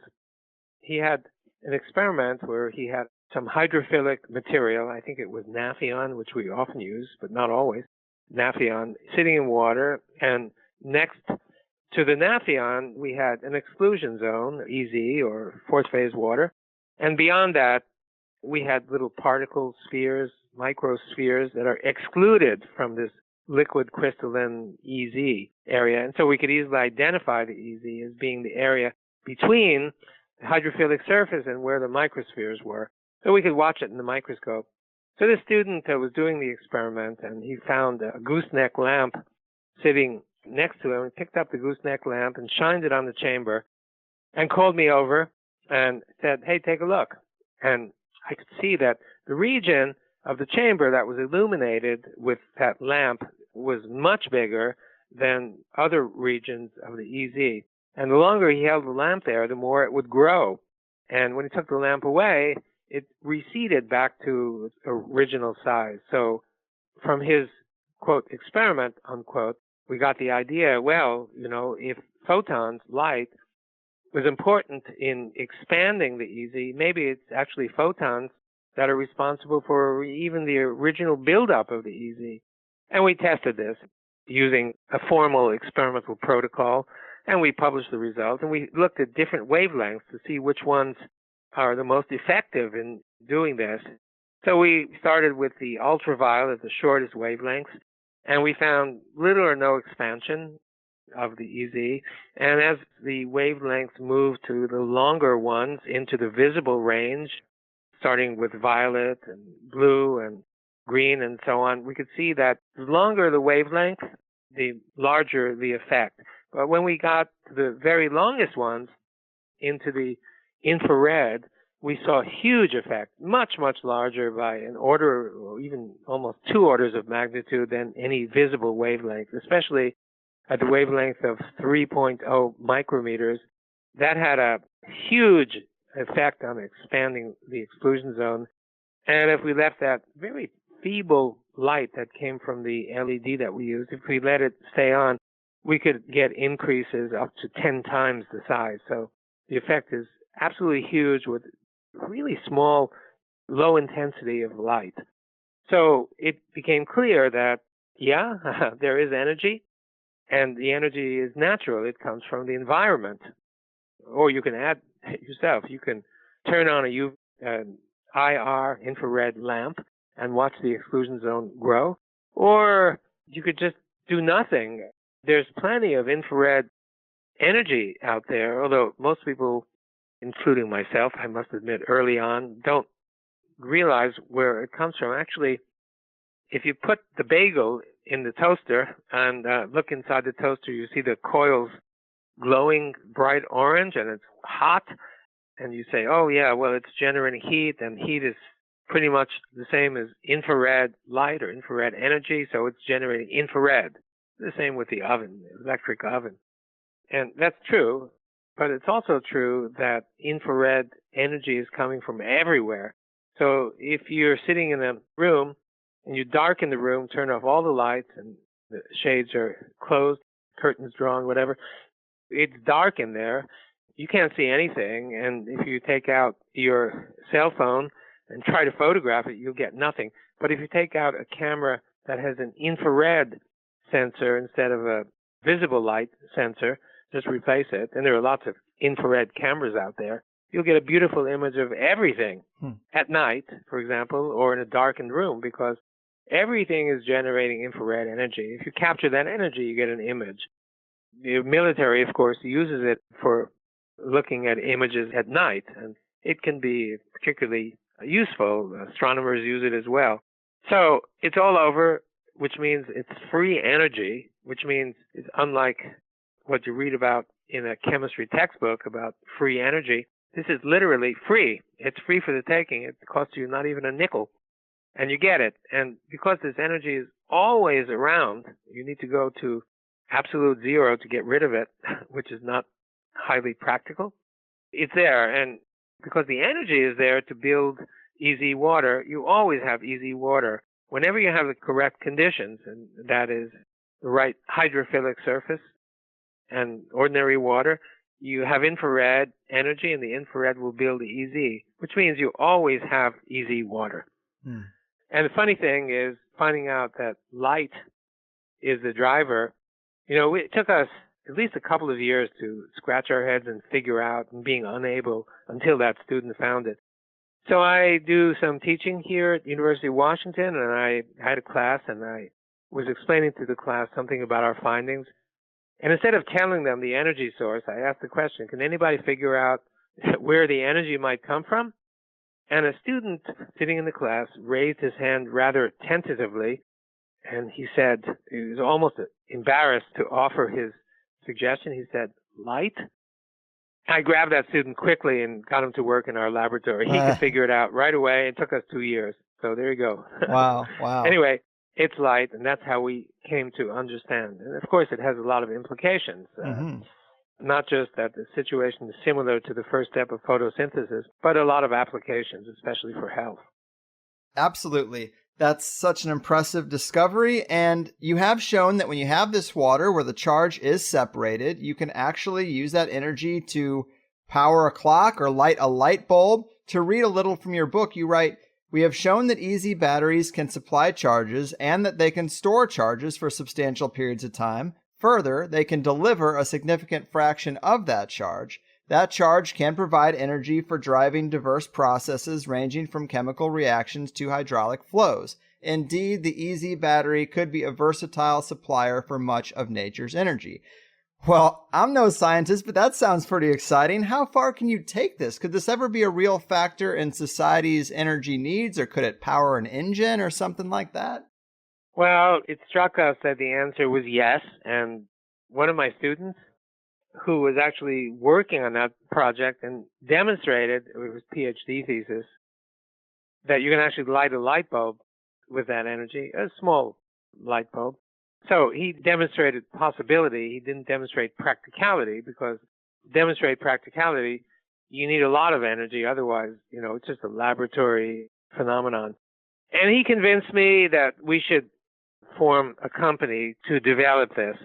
he had an experiment where he had some hydrophilic material, I think it was naphthalene, which we often use, but not always, naphthalene, sitting in water, and next to the naphthalene, we had an exclusion zone, EZ, or fourth phase water. And beyond that, we had little particle spheres, microspheres that are excluded from this liquid crystalline EZ area. And so we could easily identify the EZ as being the area between the hydrophilic surface and where the microspheres were. So we could watch it in the microscope. So the student was doing the experiment, and he found a gooseneck lamp sitting next to him, and picked up the gooseneck lamp and shined it on the chamber and called me over and said, "Hey, take a look." And I could see that the region of the chamber that was illuminated with that lamp was much bigger than other regions of the EZ. And the longer he held the lamp there, the more it would grow. And when he took the lamp away, it receded back to its original size. So from his, quote, experiment, unquote, we got the idea, well, if photons, light, was important in expanding the EZ, maybe it's actually photons that are responsible for even the original buildup of the EZ. And we tested this using a formal experimental protocol, and we published the results, and we looked at different wavelengths to see which ones are the most effective in doing this. So we started with the ultraviolet, the shortest wavelengths, and we found little or no expansion of the EZ. And as the wavelengths moved to the longer ones into the visible range, starting with violet and blue and green and so on, we could see that the longer the wavelength, the larger the effect. But when we got to the very longest ones into the infrared, we saw a huge effect, much, much larger by an order or even almost 2 orders of magnitude than any visible wavelength, especially at the wavelength of 3.0 micrometers. That had a huge effect on expanding the exclusion zone. And if we left that very feeble light that came from the LED that we used, if we let it stay on, we could get increases up to 10 times the size. So the effect is absolutely huge with really small, low intensity of light. So it became clear that, yeah, there is energy, and the energy is natural. It comes from the environment. Or you can add yourself. You can turn on an IR infrared lamp and watch the exclusion zone grow. Or you could just do nothing. There's plenty of infrared energy out there, although most people, including myself, I must admit, early on, don't realize where it comes from. Actually, if you put the bagel in the toaster and look inside the toaster, you see the coils glowing bright orange, and it's hot. and you say, oh yeah, well, it's generating heat, and heat is pretty much the same as infrared light or infrared energy, so it's generating infrared. The same with the oven, the electric oven. And that's true, but it's also true that infrared energy is coming from everywhere. So if you're sitting in a room and you darken the room, turn off all the lights and the shades are closed, curtains drawn, whatever, it's dark in there. You can't see anything, and if you take out your cell phone and try to photograph it, you'll get nothing. But if you take out a camera that has an infrared sensor instead of a visible light sensor, just replace it, and there are lots of infrared cameras out there, you'll get a beautiful image of everything at night, for example, or in a darkened room, because everything is generating infrared energy. If you capture that energy, you get an image. The military, of course, uses it for looking at images at night, and it can be particularly useful. Astronomers use it as well. So it's all over, which means it's free energy, which means it's unlike what you read about in a chemistry textbook about free energy. This is literally free. It's free for the taking. It costs you not even a nickel, and you get it. And because this energy is always around, you need to go to absolute zero to get rid of it, which is not highly practical. It's there, and because the energy is there to build easy water, you always have easy water. Whenever you have the correct conditions, and that is the right hydrophilic surface and ordinary water, you have infrared energy, and the infrared will build easy, which means you always have easy water. And the funny thing is finding out that light is the driver. You know, it took us at least a couple of years to scratch our heads and figure out, and being unable until that student found it. So I do some teaching here at University of Washington, and I had a class, and I was explaining to the class something about our findings. And instead of telling them the energy source, I asked the question, can anybody figure out where the energy might come from? And a student sitting in the class raised his hand rather tentatively, and he said, he was almost embarrassed to offer his suggestion. He said, light? I grabbed that student quickly and got him to work in our laboratory. He could figure it out right away. It took us 2 years. So there you go. Wow. Anyway, it's light, and that's how we came to understand. And of course, it has a lot of implications. Not just that the situation is similar to the first step of photosynthesis, but a lot of applications, especially for health. Absolutely. That's such an impressive discovery. And you have shown that when you have this water where the charge is separated, you can actually use that energy to power a clock or light a light bulb. To read a little from your book, you write, we have shown that easy batteries can supply charges and that they can store charges for substantial periods of time. Further, they can deliver a significant fraction of that charge. That charge can provide energy for driving diverse processes ranging from chemical reactions to hydraulic flows. Indeed, the easy battery could be a versatile supplier for much of nature's energy. Well, I'm no scientist, but that sounds pretty exciting. How far can you take this? Could this ever be a real factor in society's energy needs, or could it power an engine or something like that? Well, it struck us that the answer was yes, and one of my students who was actually working on that project and demonstrated, it was a PhD thesis, that you can actually light a light bulb with that energy, a small light bulb. So he demonstrated possibility. He didn't demonstrate practicality, because to demonstrate practicality, you need a lot of energy. Otherwise, it's just a laboratory phenomenon. And he convinced me that we should form a company to develop this.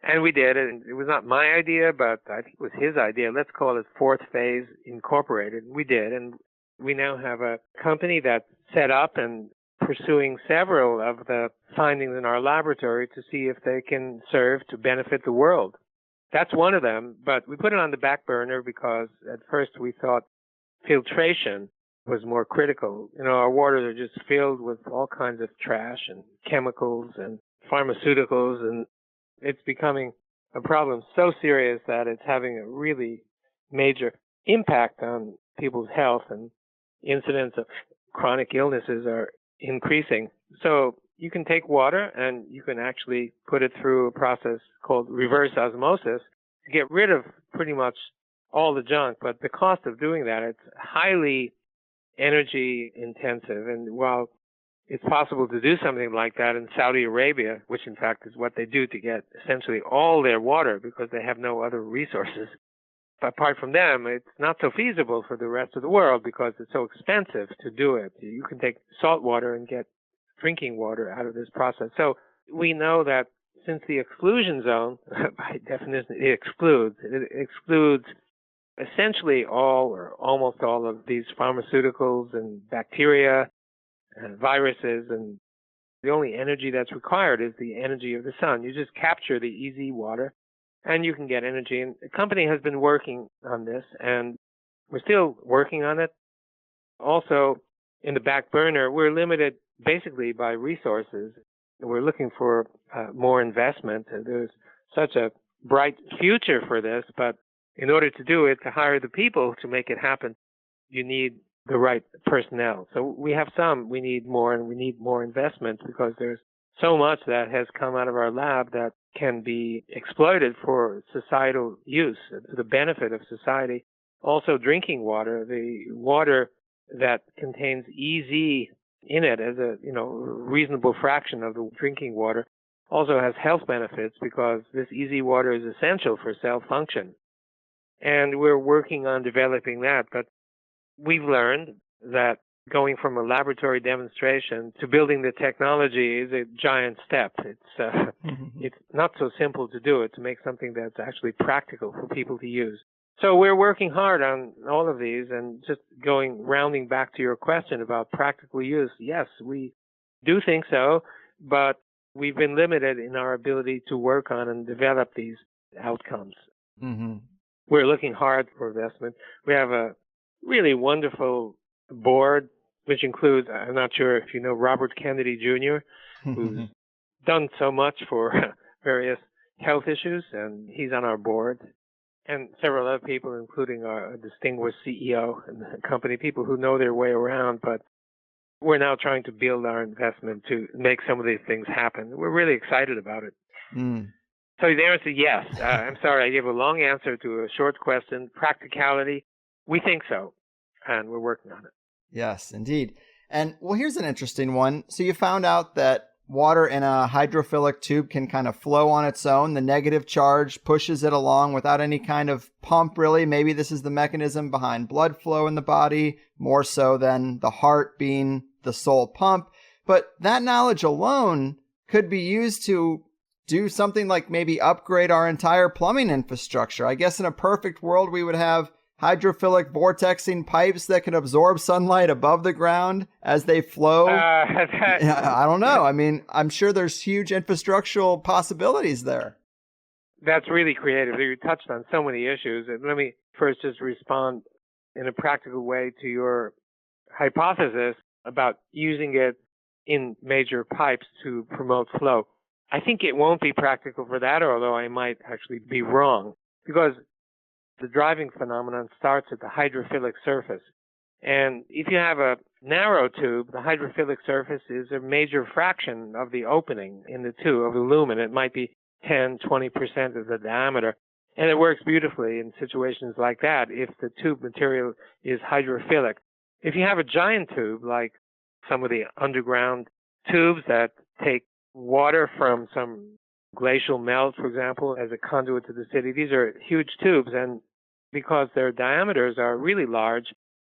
And we did, and it was not my idea, but I think it was his idea. Let's call it Fourth Phase Incorporated. We did, and we now have a company that's set up and pursuing several of the findings in our laboratory to see if they can serve to benefit the world. That's one of them, but we put it on the back burner because at first we thought filtration was more critical. Our waters are just filled with all kinds of trash and chemicals and pharmaceuticals, and it's becoming a problem so serious that it's having a really major impact on people's health, and incidents of chronic illnesses are increasing. So you can take water and you can actually put it through a process called reverse osmosis to get rid of pretty much all the junk, but the cost of doing that, it's highly energy intensive. And while it's possible to do something like that in Saudi Arabia, which in fact is what they do to get essentially all their water because they have no other resources. But apart from them, it's not so feasible for the rest of the world because it's so expensive to do it. You can take salt water and get drinking water out of this process. So we know that since the exclusion zone, by definition, it excludes essentially all or almost all of these pharmaceuticals and bacteria and viruses, and the only energy that's required is the energy of the sun. You just capture the easy water and you can get energy. And the company has been working on this, and we're still working on it. Also, in the back burner, we're limited basically by resources. We're looking for more investment. There's such a bright future for this, but in order to do it, to hire the people to make it happen, you need the right personnel. So we have some, we need more, and we need more investment because there's so much that has come out of our lab that can be exploited for societal use, to the benefit of society. Also, drinking water, the water that contains EZ in it as a reasonable fraction of the drinking water, also has health benefits because this EZ water is essential for cell function. And we're working on developing that, but we've learned that going from a laboratory demonstration to building the technology is a giant step. It's not so simple to do it, to make something that's actually practical for people to use. So we're working hard on all of these, and just rounding back to your question about practical use. Yes, we do think so, but we've been limited in our ability to work on and develop these outcomes. Mm-hmm. We're looking hard for investment. We have a really wonderful board, which includes, I'm not sure if you know Robert Kennedy Jr., who's done so much for various health issues, and he's on our board, and several other people, including our distinguished CEO and the company, people who know their way around. But we're now trying to build our investment to make some of these things happen. We're really excited about it. Mm. So the answer is yes. I'm sorry, I gave a long answer to a short question. Practicality, we think so, and we're working on it. Yes, indeed. And well, here's an interesting one. So you found out that water in a hydrophilic tube can kind of flow on its own. The negative charge pushes it along without any kind of pump, really. Maybe this is the mechanism behind blood flow in the body, more so than the heart being the sole pump. But that knowledge alone could be used to do something like maybe upgrade our entire plumbing infrastructure. I guess in a perfect world, we would have hydrophilic vortexing pipes that can absorb sunlight above the ground as they flow. I don't know. I mean, I'm sure there's huge infrastructural possibilities there. That's really creative. You touched on so many issues. And let me first just respond in a practical way to your hypothesis about using it in major pipes to promote flow. I think it won't be practical for that, although I might actually be wrong, because the driving phenomenon starts at the hydrophilic surface. And if you have a narrow tube, the hydrophilic surface is a major fraction of the opening in the tube, of the lumen. It might be 10, 20% of the diameter. And it works beautifully in situations like that if the tube material is hydrophilic. If you have a giant tube, like some of the underground tubes that take water from some glacial melt, for example, as a conduit to the city, these are huge tubes, and because their diameters are really large,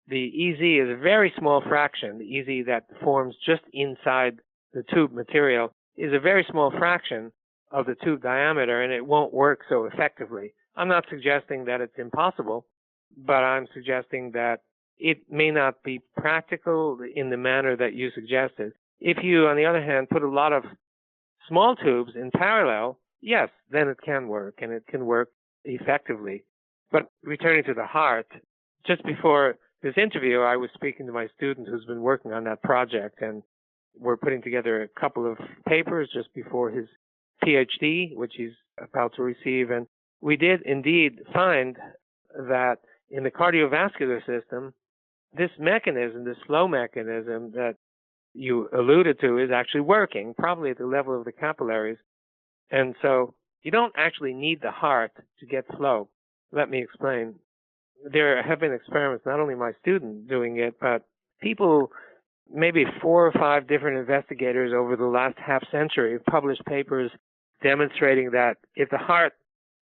the EZ is a very small fraction. The EZ that forms just inside the tube material is a very small fraction of the tube diameter, and it won't work so effectively. I'm not suggesting that it's impossible, but I'm suggesting that it may not be practical in the manner that you suggested. If you, on the other hand, put a lot of small tubes in parallel, yes, then it can work, and it can work effectively. But returning to the heart, just before this interview, I was speaking to my student who's been working on that project, and we're putting together a couple of papers just before his PhD, which he's about to receive. And we did indeed find that in the cardiovascular system, this mechanism, this flow mechanism that you alluded to, is actually working, probably at the level of the capillaries. And so you don't actually need the heart to get flow. Let me explain. there have been experiments, not only my student doing it, but people, maybe 4 or 5 different investigators over the last half century have published papers demonstrating that if the heart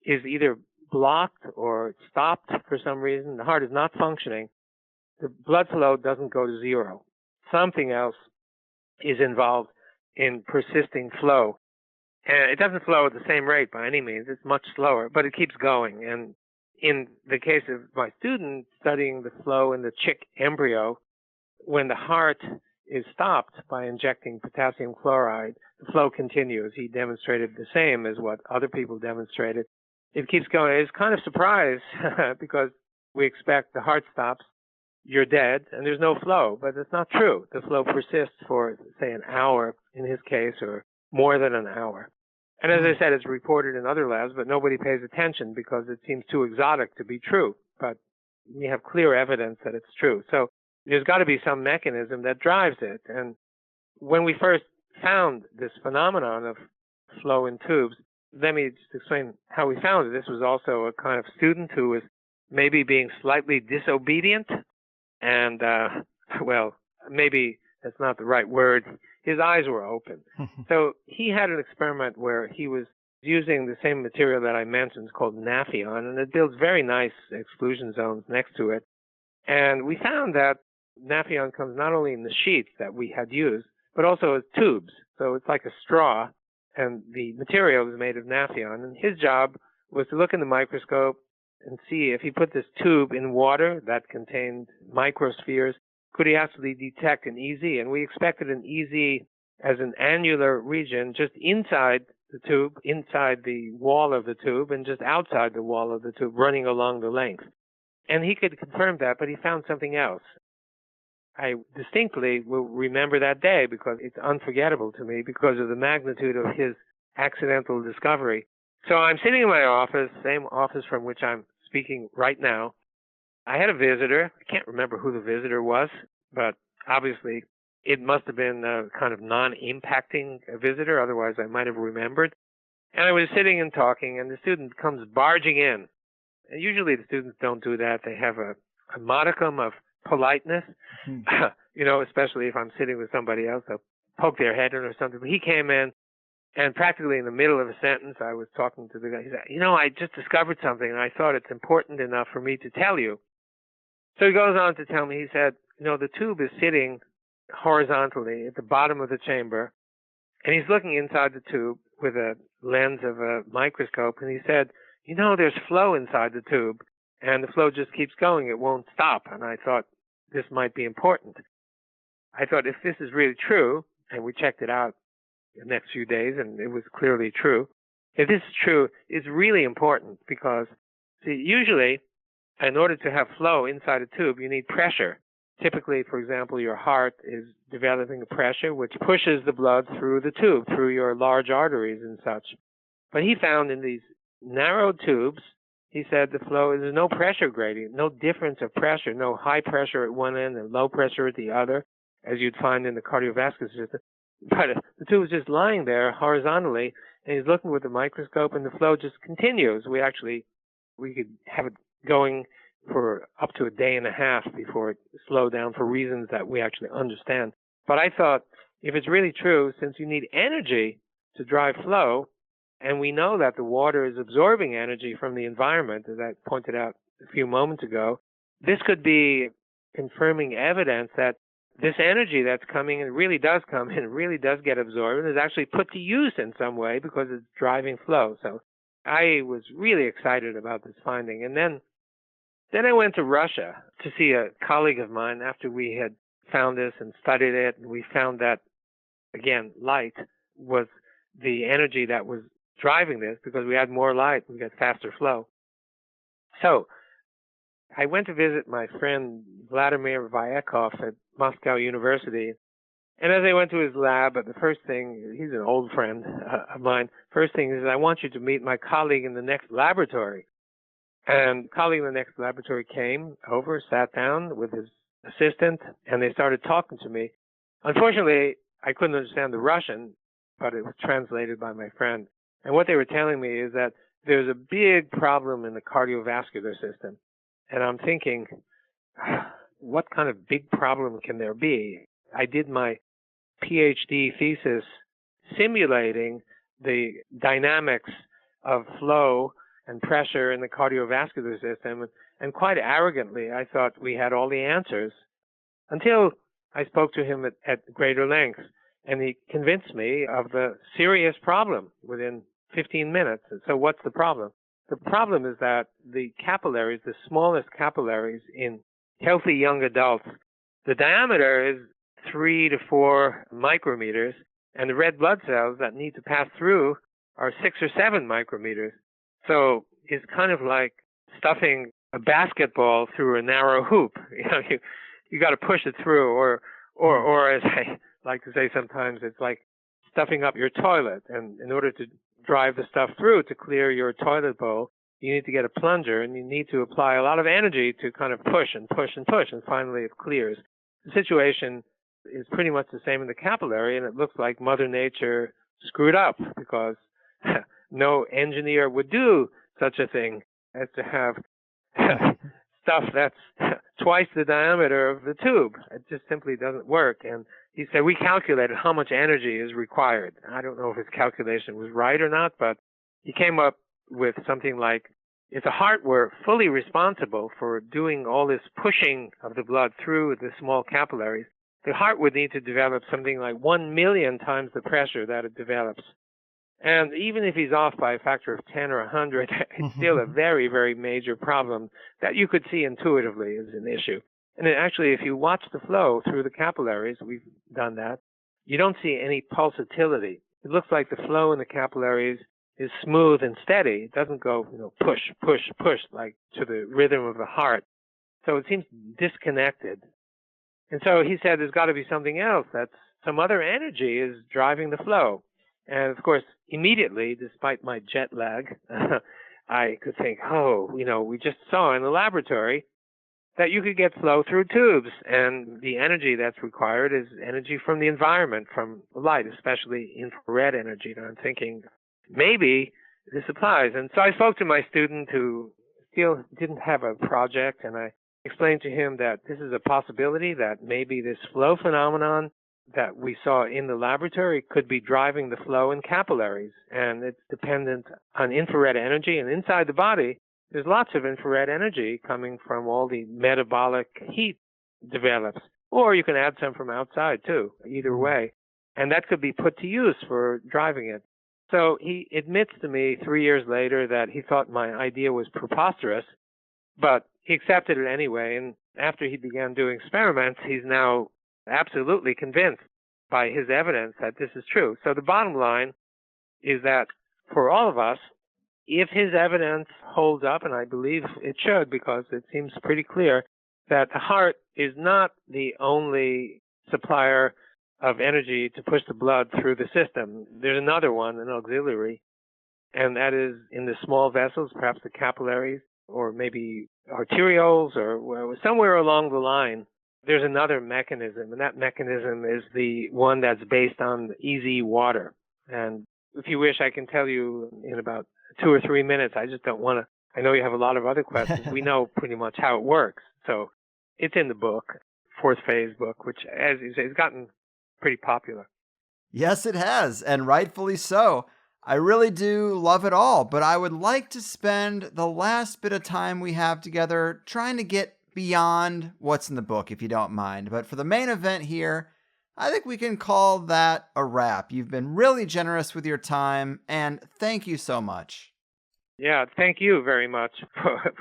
is either blocked or stopped for some reason, the heart is not functioning, the blood flow doesn't go to zero. Something else is involved in persisting flow. And it doesn't flow at the same rate by any means. It's much slower, but it keeps going. And in the case of my student studying the flow in the chick embryo, when the heart is stopped by injecting potassium chloride, the flow continues. He demonstrated the same as what other people demonstrated. It keeps going. It's kind of surprise because we expect the heart stops, you're dead, and there's no flow. But it's not true. The flow persists for, say, an hour in his case, or more than an hour. And as I said, it's reported in other labs, but nobody pays attention because it seems too exotic to be true. But we have clear evidence that it's true. So there's got to be some mechanism that drives it. And when we first found this phenomenon of flow in tubes, let me just explain how we found it. This was also a kind of student who was maybe being slightly disobedient. And, well, maybe that's not the right word. His eyes were open. So he had an experiment where he was using the same material that I mentioned. It's called Naphion, and it builds very nice exclusion zones next to it. And we found that Naphion comes not only in the sheets that we had used, but also as tubes. So it's like a straw, and the material is made of Naphion. And his job was to look in the microscope and see if he put this tube in water that contained microspheres, could he actually detect an EZ? And we expected an EZ as an annular region just inside the tube, inside the wall of the tube, and just outside the wall of the tube, running along the length. And he could confirm that, but he found something else. I distinctly will remember that day because it's unforgettable to me because of the magnitude of his accidental discovery. So I'm sitting in my office, same office from which I'm speaking right now. I had a visitor. I can't remember who the visitor was, but obviously it must have been a kind of non-impacting visitor, otherwise I might have remembered. And I was sitting and talking, and the student comes barging in. And usually the students don't do that. They have a modicum of politeness, especially if I'm sitting with somebody else. They'll poke their head in or something. But he came in, and practically in the middle of a sentence, I was talking to the guy. He said, I just discovered something, and I thought it's important enough for me to tell you. So he goes on to tell me, he said, the tube is sitting horizontally at the bottom of the chamber, and he's looking inside the tube with a lens of a microscope, and he said, there's flow inside the tube, and the flow just keeps going. It won't stop. And I thought this might be important. I thought if this is really true, and we checked it out the next few days, and it was clearly true. If this is true, it's really important because, usually, in order to have flow inside a tube, you need pressure. Typically, for example, your heart is developing a pressure which pushes the blood through the tube, through your large arteries and such. But he found in these narrow tubes, he said the flow is no pressure gradient, no difference of pressure, no high pressure at one end and low pressure at the other, as you'd find in the cardiovascular system. But the tube is just lying there horizontally, and he's looking with the microscope, and the flow just continues. We could have it going for up to a day and a half before it slowed down for reasons that we actually understand. But I thought, if it's really true, since you need energy to drive flow, and we know that the water is absorbing energy from the environment, as I pointed out a few moments ago, this could be confirming evidence that this energy that's coming, and it really does come and it really does get absorbed, and is actually put to use in some way because it's driving flow. So I was really excited about this finding. And then I went to Russia to see a colleague of mine after we had found this and studied it, and we found that, again, light was the energy that was driving this because we had more light, we got faster flow. So I went to visit my friend Vladimir Vyakov at Moscow University, and as I went to his lab, the first thing, he's an old friend of mine, first thing is, I want you to meet my colleague in the next laboratory. And the colleague in the next laboratory came over, sat down with his assistant, and they started talking to me. Unfortunately, I couldn't understand the Russian, but it was translated by my friend. And what they were telling me is that there's a big problem in the cardiovascular system. And I'm thinking, what kind of big problem can there be? I did my PhD thesis simulating the dynamics of flow and pressure in the cardiovascular system, and quite arrogantly, I thought we had all the answers until I spoke to him at greater length, and he convinced me of the serious problem within 15 minutes. So what's the problem? The problem is that the capillaries, the smallest capillaries in healthy young adults, the diameter is 3 to 4 micrometers, and the red blood cells that need to pass through are 6 or 7 micrometers. So it's kind of like stuffing a basketball through a narrow hoop. You got to push it through, or as I like to say sometimes, it's like stuffing up your toilet. And in order to drive the stuff through to clear your toilet bowl, you need to get a plunger, and you need to apply a lot of energy to kind of push and push and push, and finally it clears. The situation is pretty much the same in the capillary, and it looks like Mother Nature screwed up, because no engineer would do such a thing as to have stuff that's twice the diameter of the tube. It just simply doesn't work. And he said, we calculated how much energy is required. I don't know if his calculation was right or not, but he came up with something like, if the heart were fully responsible for doing all this pushing of the blood through the small capillaries, the heart would need to develop something like 1 million times the pressure that it develops. And even if he's off by a factor of 10 or 100, it's still a very, very major problem that you could see intuitively as an issue. And then actually, if you watch the flow through the capillaries, we've done that, you don't see any pulsatility. It looks like the flow in the capillaries is smooth and steady. It doesn't go, push, push, push, like to the rhythm of the heart. So it seems disconnected. And so he said there's got to be something else, that's some other energy is driving the flow. And of course, immediately, despite my jet lag, I could think, we just saw in the laboratory that you could get flow through tubes, and the energy that's required is energy from the environment, from light, especially infrared energy. And I'm thinking, maybe this applies. And so I spoke to my student who still didn't have a project, and I explained to him that this is a possibility, that maybe this flow phenomenon that we saw in the laboratory could be driving the flow in capillaries, and it's dependent on infrared energy. And inside the body, there's lots of infrared energy coming from all the metabolic heat develops. Or you can add some from outside too, either way. And that could be put to use for driving it. So he admits to me 3 years later that he thought my idea was preposterous, but he accepted it anyway. And after he began doing experiments, he's now absolutely convinced by his evidence that this is true. So the bottom line is that for all of us, if his evidence holds up, and I believe it should because it seems pretty clear, that the heart is not the only supplier of energy to push the blood through the system. There's another one, an auxiliary, and that is in the small vessels, perhaps the capillaries, or maybe arterioles, or somewhere along the line. There's another mechanism, and that mechanism is the one that's based on easy water. And if you wish, I can tell you in about 2 or 3 minutes. I just don't want to. I know you have a lot of other questions. We know pretty much how it works. So it's in the book, fourth phase book, which, as you say, has gotten pretty popular. Yes, it has, and rightfully so. I really do love it all, but I would like to spend the last bit of time we have together trying to get beyond what's in the book, if you don't mind. But for the main event here, I think we can call that a wrap. You've been really generous with your time, and thank you so much. Yeah, thank you very much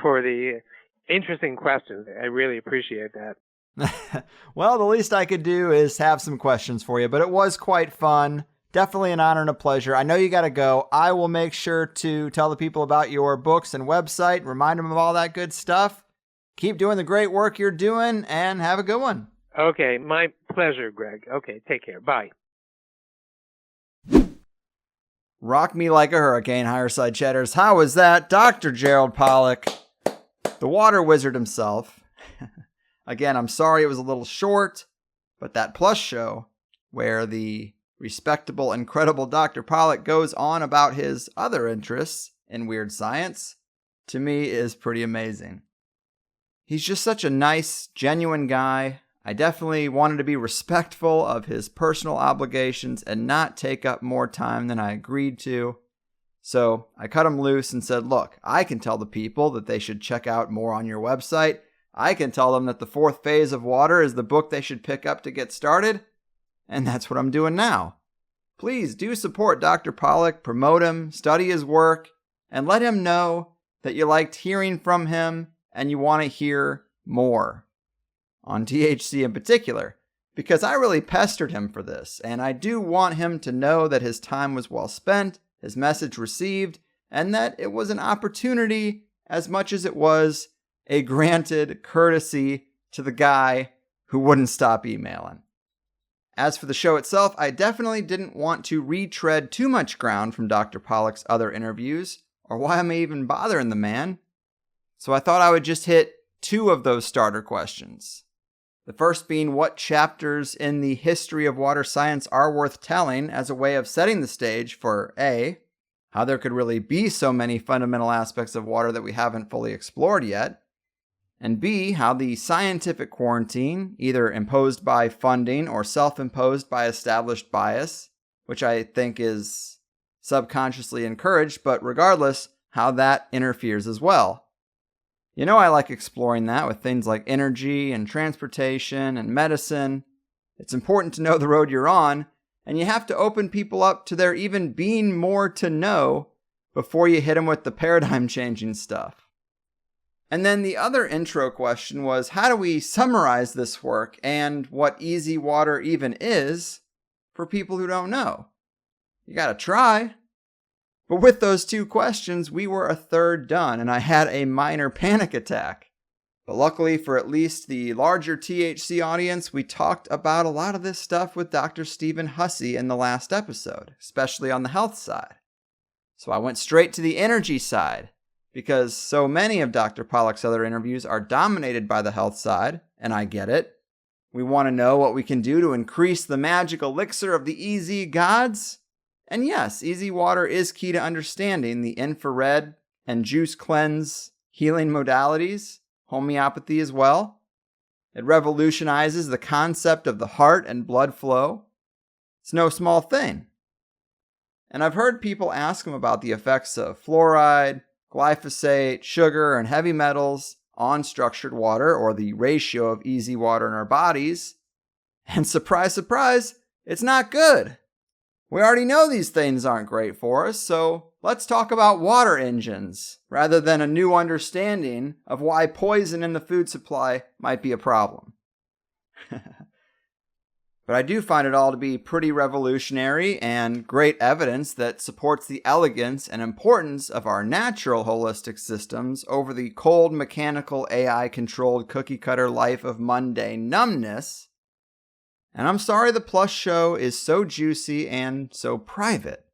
for the interesting questions. I really appreciate that. Well, the least I could do is have some questions for you, but it was quite fun. Definitely an honor and a pleasure. I know you got to go. I will make sure to tell the people about your books and website, remind them of all that good stuff. Keep doing the great work you're doing, and have a good one. Okay, my pleasure, Greg. Okay, take care. Bye. Rock me like a hurricane, Higherside Chatters. How was that? Dr. Gerald Pollack, the water wizard himself. Again, I'm sorry it was a little short, but that plus show where the respectable, incredible Dr. Pollack goes on about his other interests in weird science, to me is pretty amazing. He's just such a nice, genuine guy. I definitely wanted to be respectful of his personal obligations and not take up more time than I agreed to. So I cut him loose and said, look, I can tell the people that they should check out more on your website. I can tell them that The Fourth Phase of Water is the book they should pick up to get started. And that's what I'm doing now. Please do support Dr. Pollack, promote him, study his work, and let him know that you liked hearing from him and you want to hear more. On THC in particular, because I really pestered him for this, and I do want him to know that his time was well spent, his message received, and that it was an opportunity as much as it was a granted courtesy to the guy who wouldn't stop emailing. As for the show itself, I definitely didn't want to retread too much ground from Dr. Pollack's other interviews, or why am I even bothering the man? So I thought I would just hit 2 of those starter questions. The first being what chapters in the history of water science are worth telling as a way of setting the stage for A, how there could really be so many fundamental aspects of water that we haven't fully explored yet, and B, how the scientific quarantine, either imposed by funding or self-imposed by established bias, which I think is subconsciously encouraged, but regardless, how that interferes as well. You know I like exploring that with things like energy and transportation and medicine. It's important to know the road you're on, and you have to open people up to there even being more to know before you hit them with the paradigm-changing stuff. And then the other intro question was, how do we summarize this work and what easy water even is for people who don't know? You gotta try. But with those 2 questions, we were a third done, and I had a minor panic attack. But luckily for at least the larger THC audience, we talked about a lot of this stuff with Dr. Stephen Hussey in the last episode, especially on the health side. So I went straight to the energy side, because so many of Dr. Pollack's other interviews are dominated by the health side, and I get it. We want to know what we can do to increase the magic elixir of the easy gods. And yes, easy water is key to understanding the infrared and juice cleanse healing modalities, homeopathy as well. It revolutionizes the concept of the heart and blood flow. It's no small thing. And I've heard people ask him about the effects of fluoride, glyphosate, sugar, and heavy metals on structured water, or the ratio of easy water in our bodies. And surprise, surprise, it's not good. We already know these things aren't great for us, so let's talk about water engines, rather than a new understanding of why poison in the food supply might be a problem. But I do find it all to be pretty revolutionary and great evidence that supports the elegance and importance of our natural holistic systems over the cold, mechanical, AI-controlled cookie-cutter life of mundane numbness. And I'm sorry the Plus show is so juicy and so private.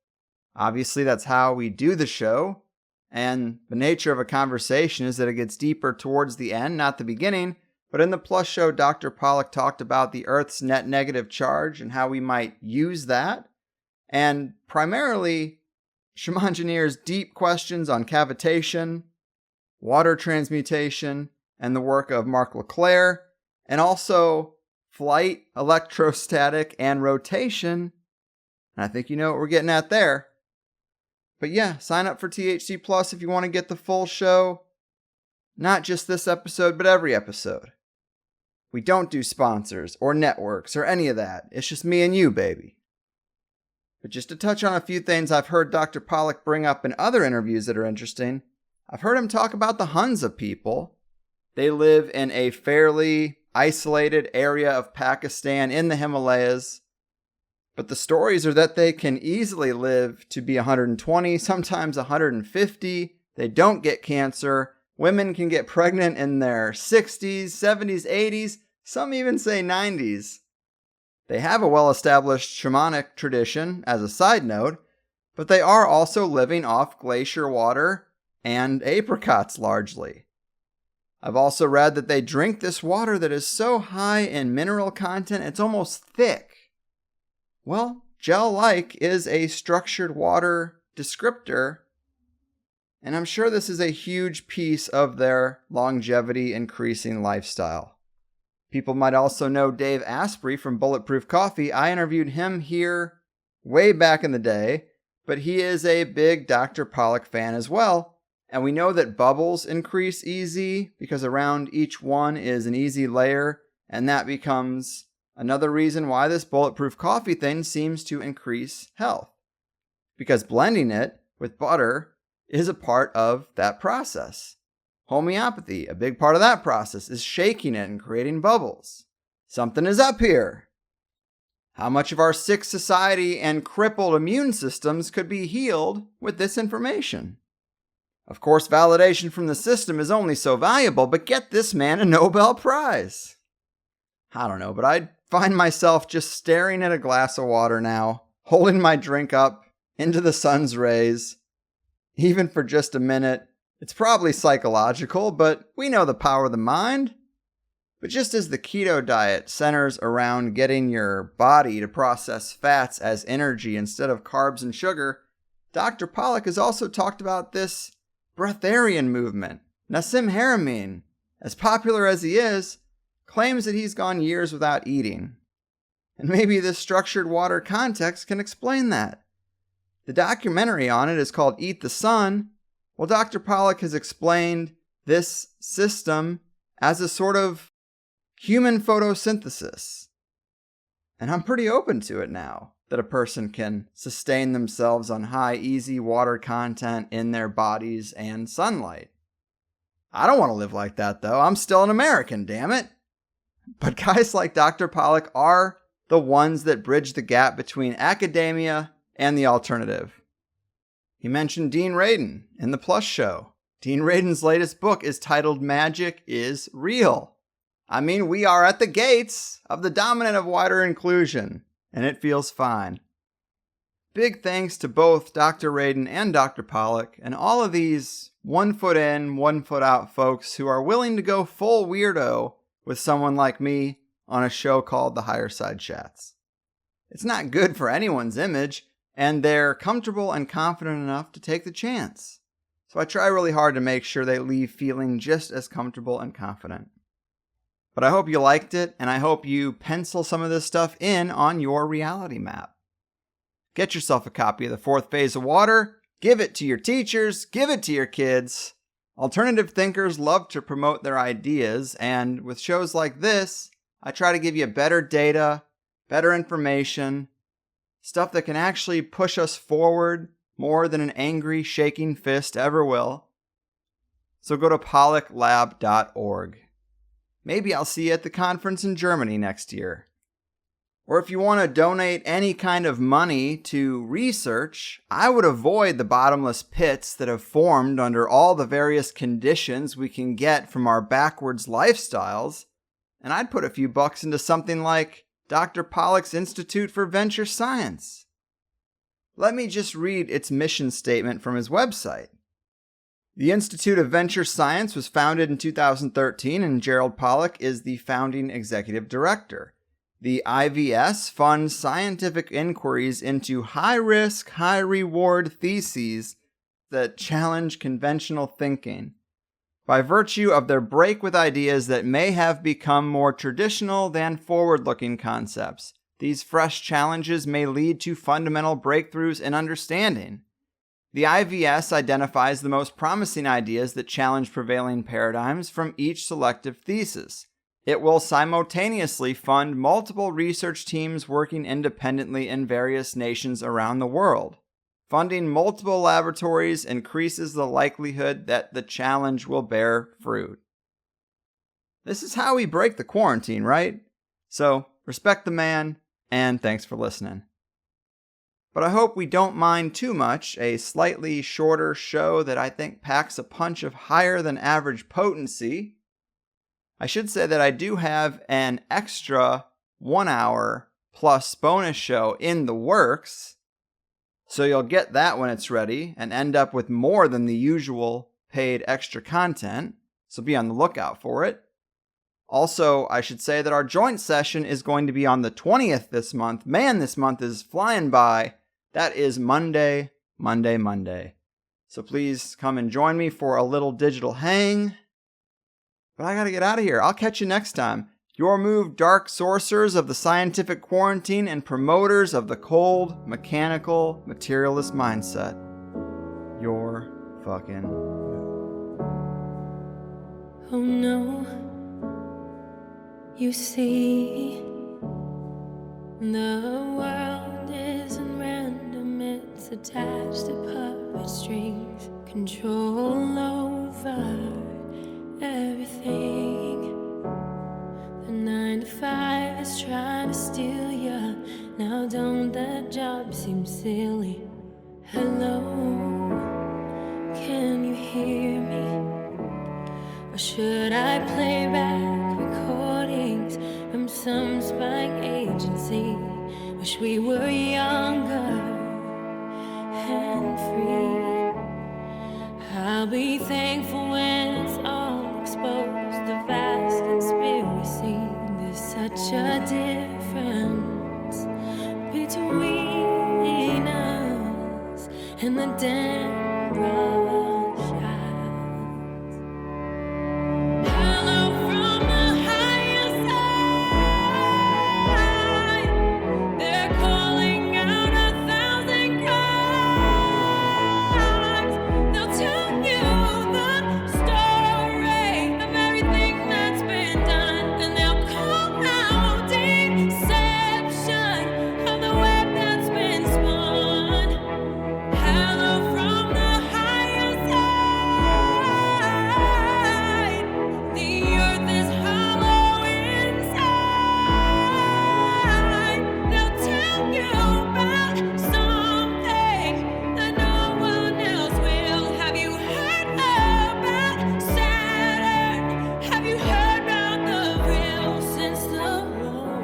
Obviously, that's how we do the show, and the nature of a conversation is that it gets deeper towards the end, not the beginning. But in the Plus show, Dr. Pollack talked about the Earth's net negative charge and how we might use that, and primarily Shamangineer's deep questions on cavitation, water transmutation, and the work of Mark LeClaire, and also flight, electrostatic, and rotation. And I think you know what we're getting at there. But yeah, sign up for THC Plus if you want to get the full show. Not just this episode, but every episode. We don't do sponsors or networks or any of that. It's just me and you, baby. But just to touch on a few things I've heard Dr. Pollack bring up in other interviews that are interesting, I've heard him talk about the Hunza people. They live in a fairly isolated area of Pakistan in the Himalayas. But the stories are that they can easily live to be 120, sometimes 150. They don't get cancer. Women can get pregnant in their 60s, 70s, 80s, some even say 90s. They have a well-established shamanic tradition, as a side note, but they are also living off glacier water and apricots largely. I've also read that they drink this water that is so high in mineral content it's almost thick. Well, gel-like is a structured water descriptor, and I'm sure this is a huge piece of their longevity increasing lifestyle. People might also know Dave Asprey from Bulletproof Coffee. I interviewed him here way back in the day, but he is a big Dr. Pollack fan as well. And we know that bubbles increase EZ because around each one is an EZ layer, and that becomes another reason why this Bulletproof Coffee thing seems to increase health. Because blending it with butter is a part of that process. Homeopathy, a big part of that process, is shaking it and creating bubbles. Something is up here. How much of our sick society and crippled immune systems could be healed with this information? Of course, validation from the system is only so valuable, but get this man a Nobel Prize. I don't know, but I find myself just staring at a glass of water now, holding my drink up into the sun's rays, even for just a minute. It's probably psychological, but we know the power of the mind. But just as the keto diet centers around getting your body to process fats as energy instead of carbs and sugar, Dr. Pollack has also talked about this breatharian movement. Nassim Haramein, as popular as he is, claims that he's gone years without eating. And maybe this structured water context can explain that. The documentary on it is called Eat the Sun. Well, Dr. Pollack has explained this system as a sort of human photosynthesis. And I'm pretty open to it now, that a person can sustain themselves on high, easy water content in their bodies and sunlight. I don't want to live like that, though. I'm still an American, damn it. But guys like Dr. Pollack are the ones that bridge the gap between academia and the alternative. He mentioned Dean Radin in the Plus Show. Dean Radin's latest book is titled Magic is Real. I mean, we are at the gates of the dominant of wider inclusion, and it feels fine. Big thanks to both Dr. Radin and Dr. Pollack, and all of these 1 foot in, 1 foot out folks who are willing to go full weirdo with someone like me on a show called The Higher Side Chats. It's not good for anyone's image, and they're comfortable and confident enough to take the chance. So I try really hard to make sure they leave feeling just as comfortable and confident. But I hope you liked it, and I hope you pencil some of this stuff in on your reality map. Get yourself a copy of The Fourth Phase of Water, give it to your teachers, give it to your kids. Alternative thinkers love to promote their ideas, and with shows like this, I try to give you better data, better information, stuff that can actually push us forward more than an angry, shaking fist ever will. So go to pollacklab.org. Maybe I'll see you at the conference in Germany next year. Or if you want to donate any kind of money to research, I would avoid the bottomless pits that have formed under all the various conditions we can get from our backwards lifestyles, and I'd put a few bucks into something like Dr. Pollack's Institute for Venture Science. Let me just read its mission statement from his website. The Institute of Venture Science was founded in 2013, and Gerald Pollack is the founding executive director. The IVS funds scientific inquiries into high-risk, high-reward theses that challenge conventional thinking. By virtue of their break with ideas that may have become more traditional than forward-looking concepts, these fresh challenges may lead to fundamental breakthroughs in understanding. The IVS identifies the most promising ideas that challenge prevailing paradigms from each selective thesis. It will simultaneously fund multiple research teams working independently in various nations around the world. Funding multiple laboratories increases the likelihood that the challenge will bear fruit. This is how we break the quarantine, right? So, respect the man, and thanks for listening. But I hope we don't mind too much a slightly shorter show that I think packs a punch of higher than average potency. I should say that I do have an extra 1 hour plus bonus show in the works, so you'll get that when it's ready and end up with more than the usual paid extra content, so be on the lookout for it. Also, I should say that our joint session is going to be on the 20th this month. Man, this month is flying by. That is Monday. So please come and join me for a little digital hang. But I gotta get out of here. I'll catch you next time. Your move, dark sorcerers of the scientific quarantine and promoters of the cold, mechanical, materialist mindset. Your fucking move. Oh no, you see, the world isn't random, it's attached to puppet strings, control over everything. The 9 to 5 is trying to steal ya. Now don't that job seem silly? Hello, can you hear me? Or should I play back recordings from some spying agency? Wish we were younger and free. I'll be thankful when it's all exposed, the vast conspiracy. There's such a difference between us and the damn rush hours. Hello from the higher side. They're calling out 1,000 crimes. They'll tell you the story of everything that's been done, and they'll call out deception of the web that's been spun. Hello from the higher side. The earth is hollow inside. They'll tell you about something that no one else will. Have you heard about Saturn? Have you heard about the real since the war?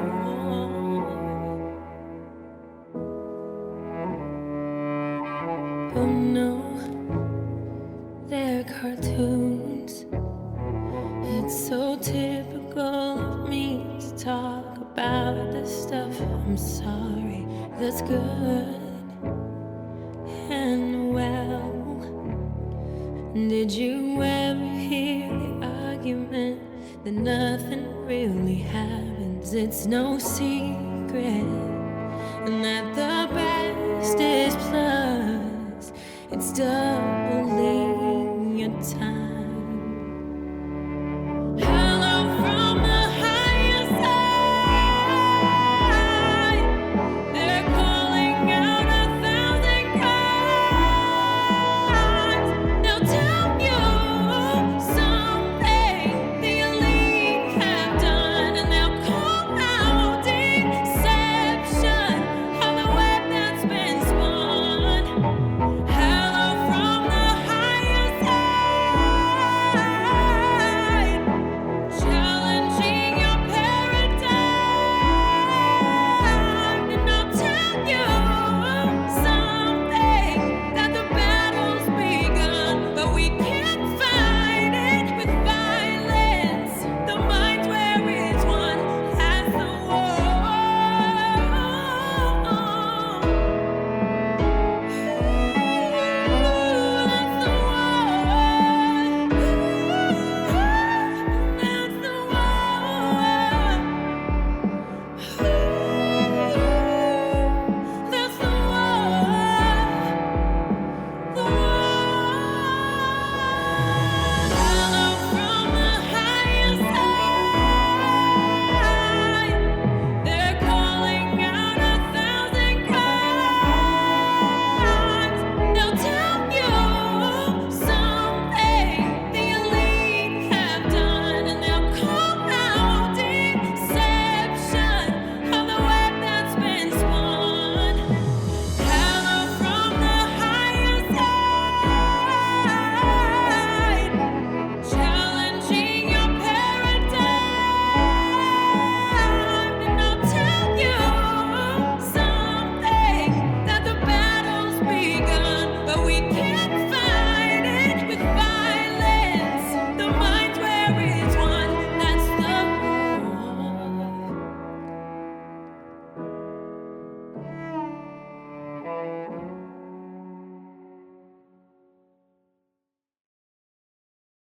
Oh no, they're cartoons. It's so typical of me to talk about this stuff. I'm sorry, that's good and well. Did you ever hear the argument that nothing really happens? It's no secret, and that the best is plus. It's doubling your time.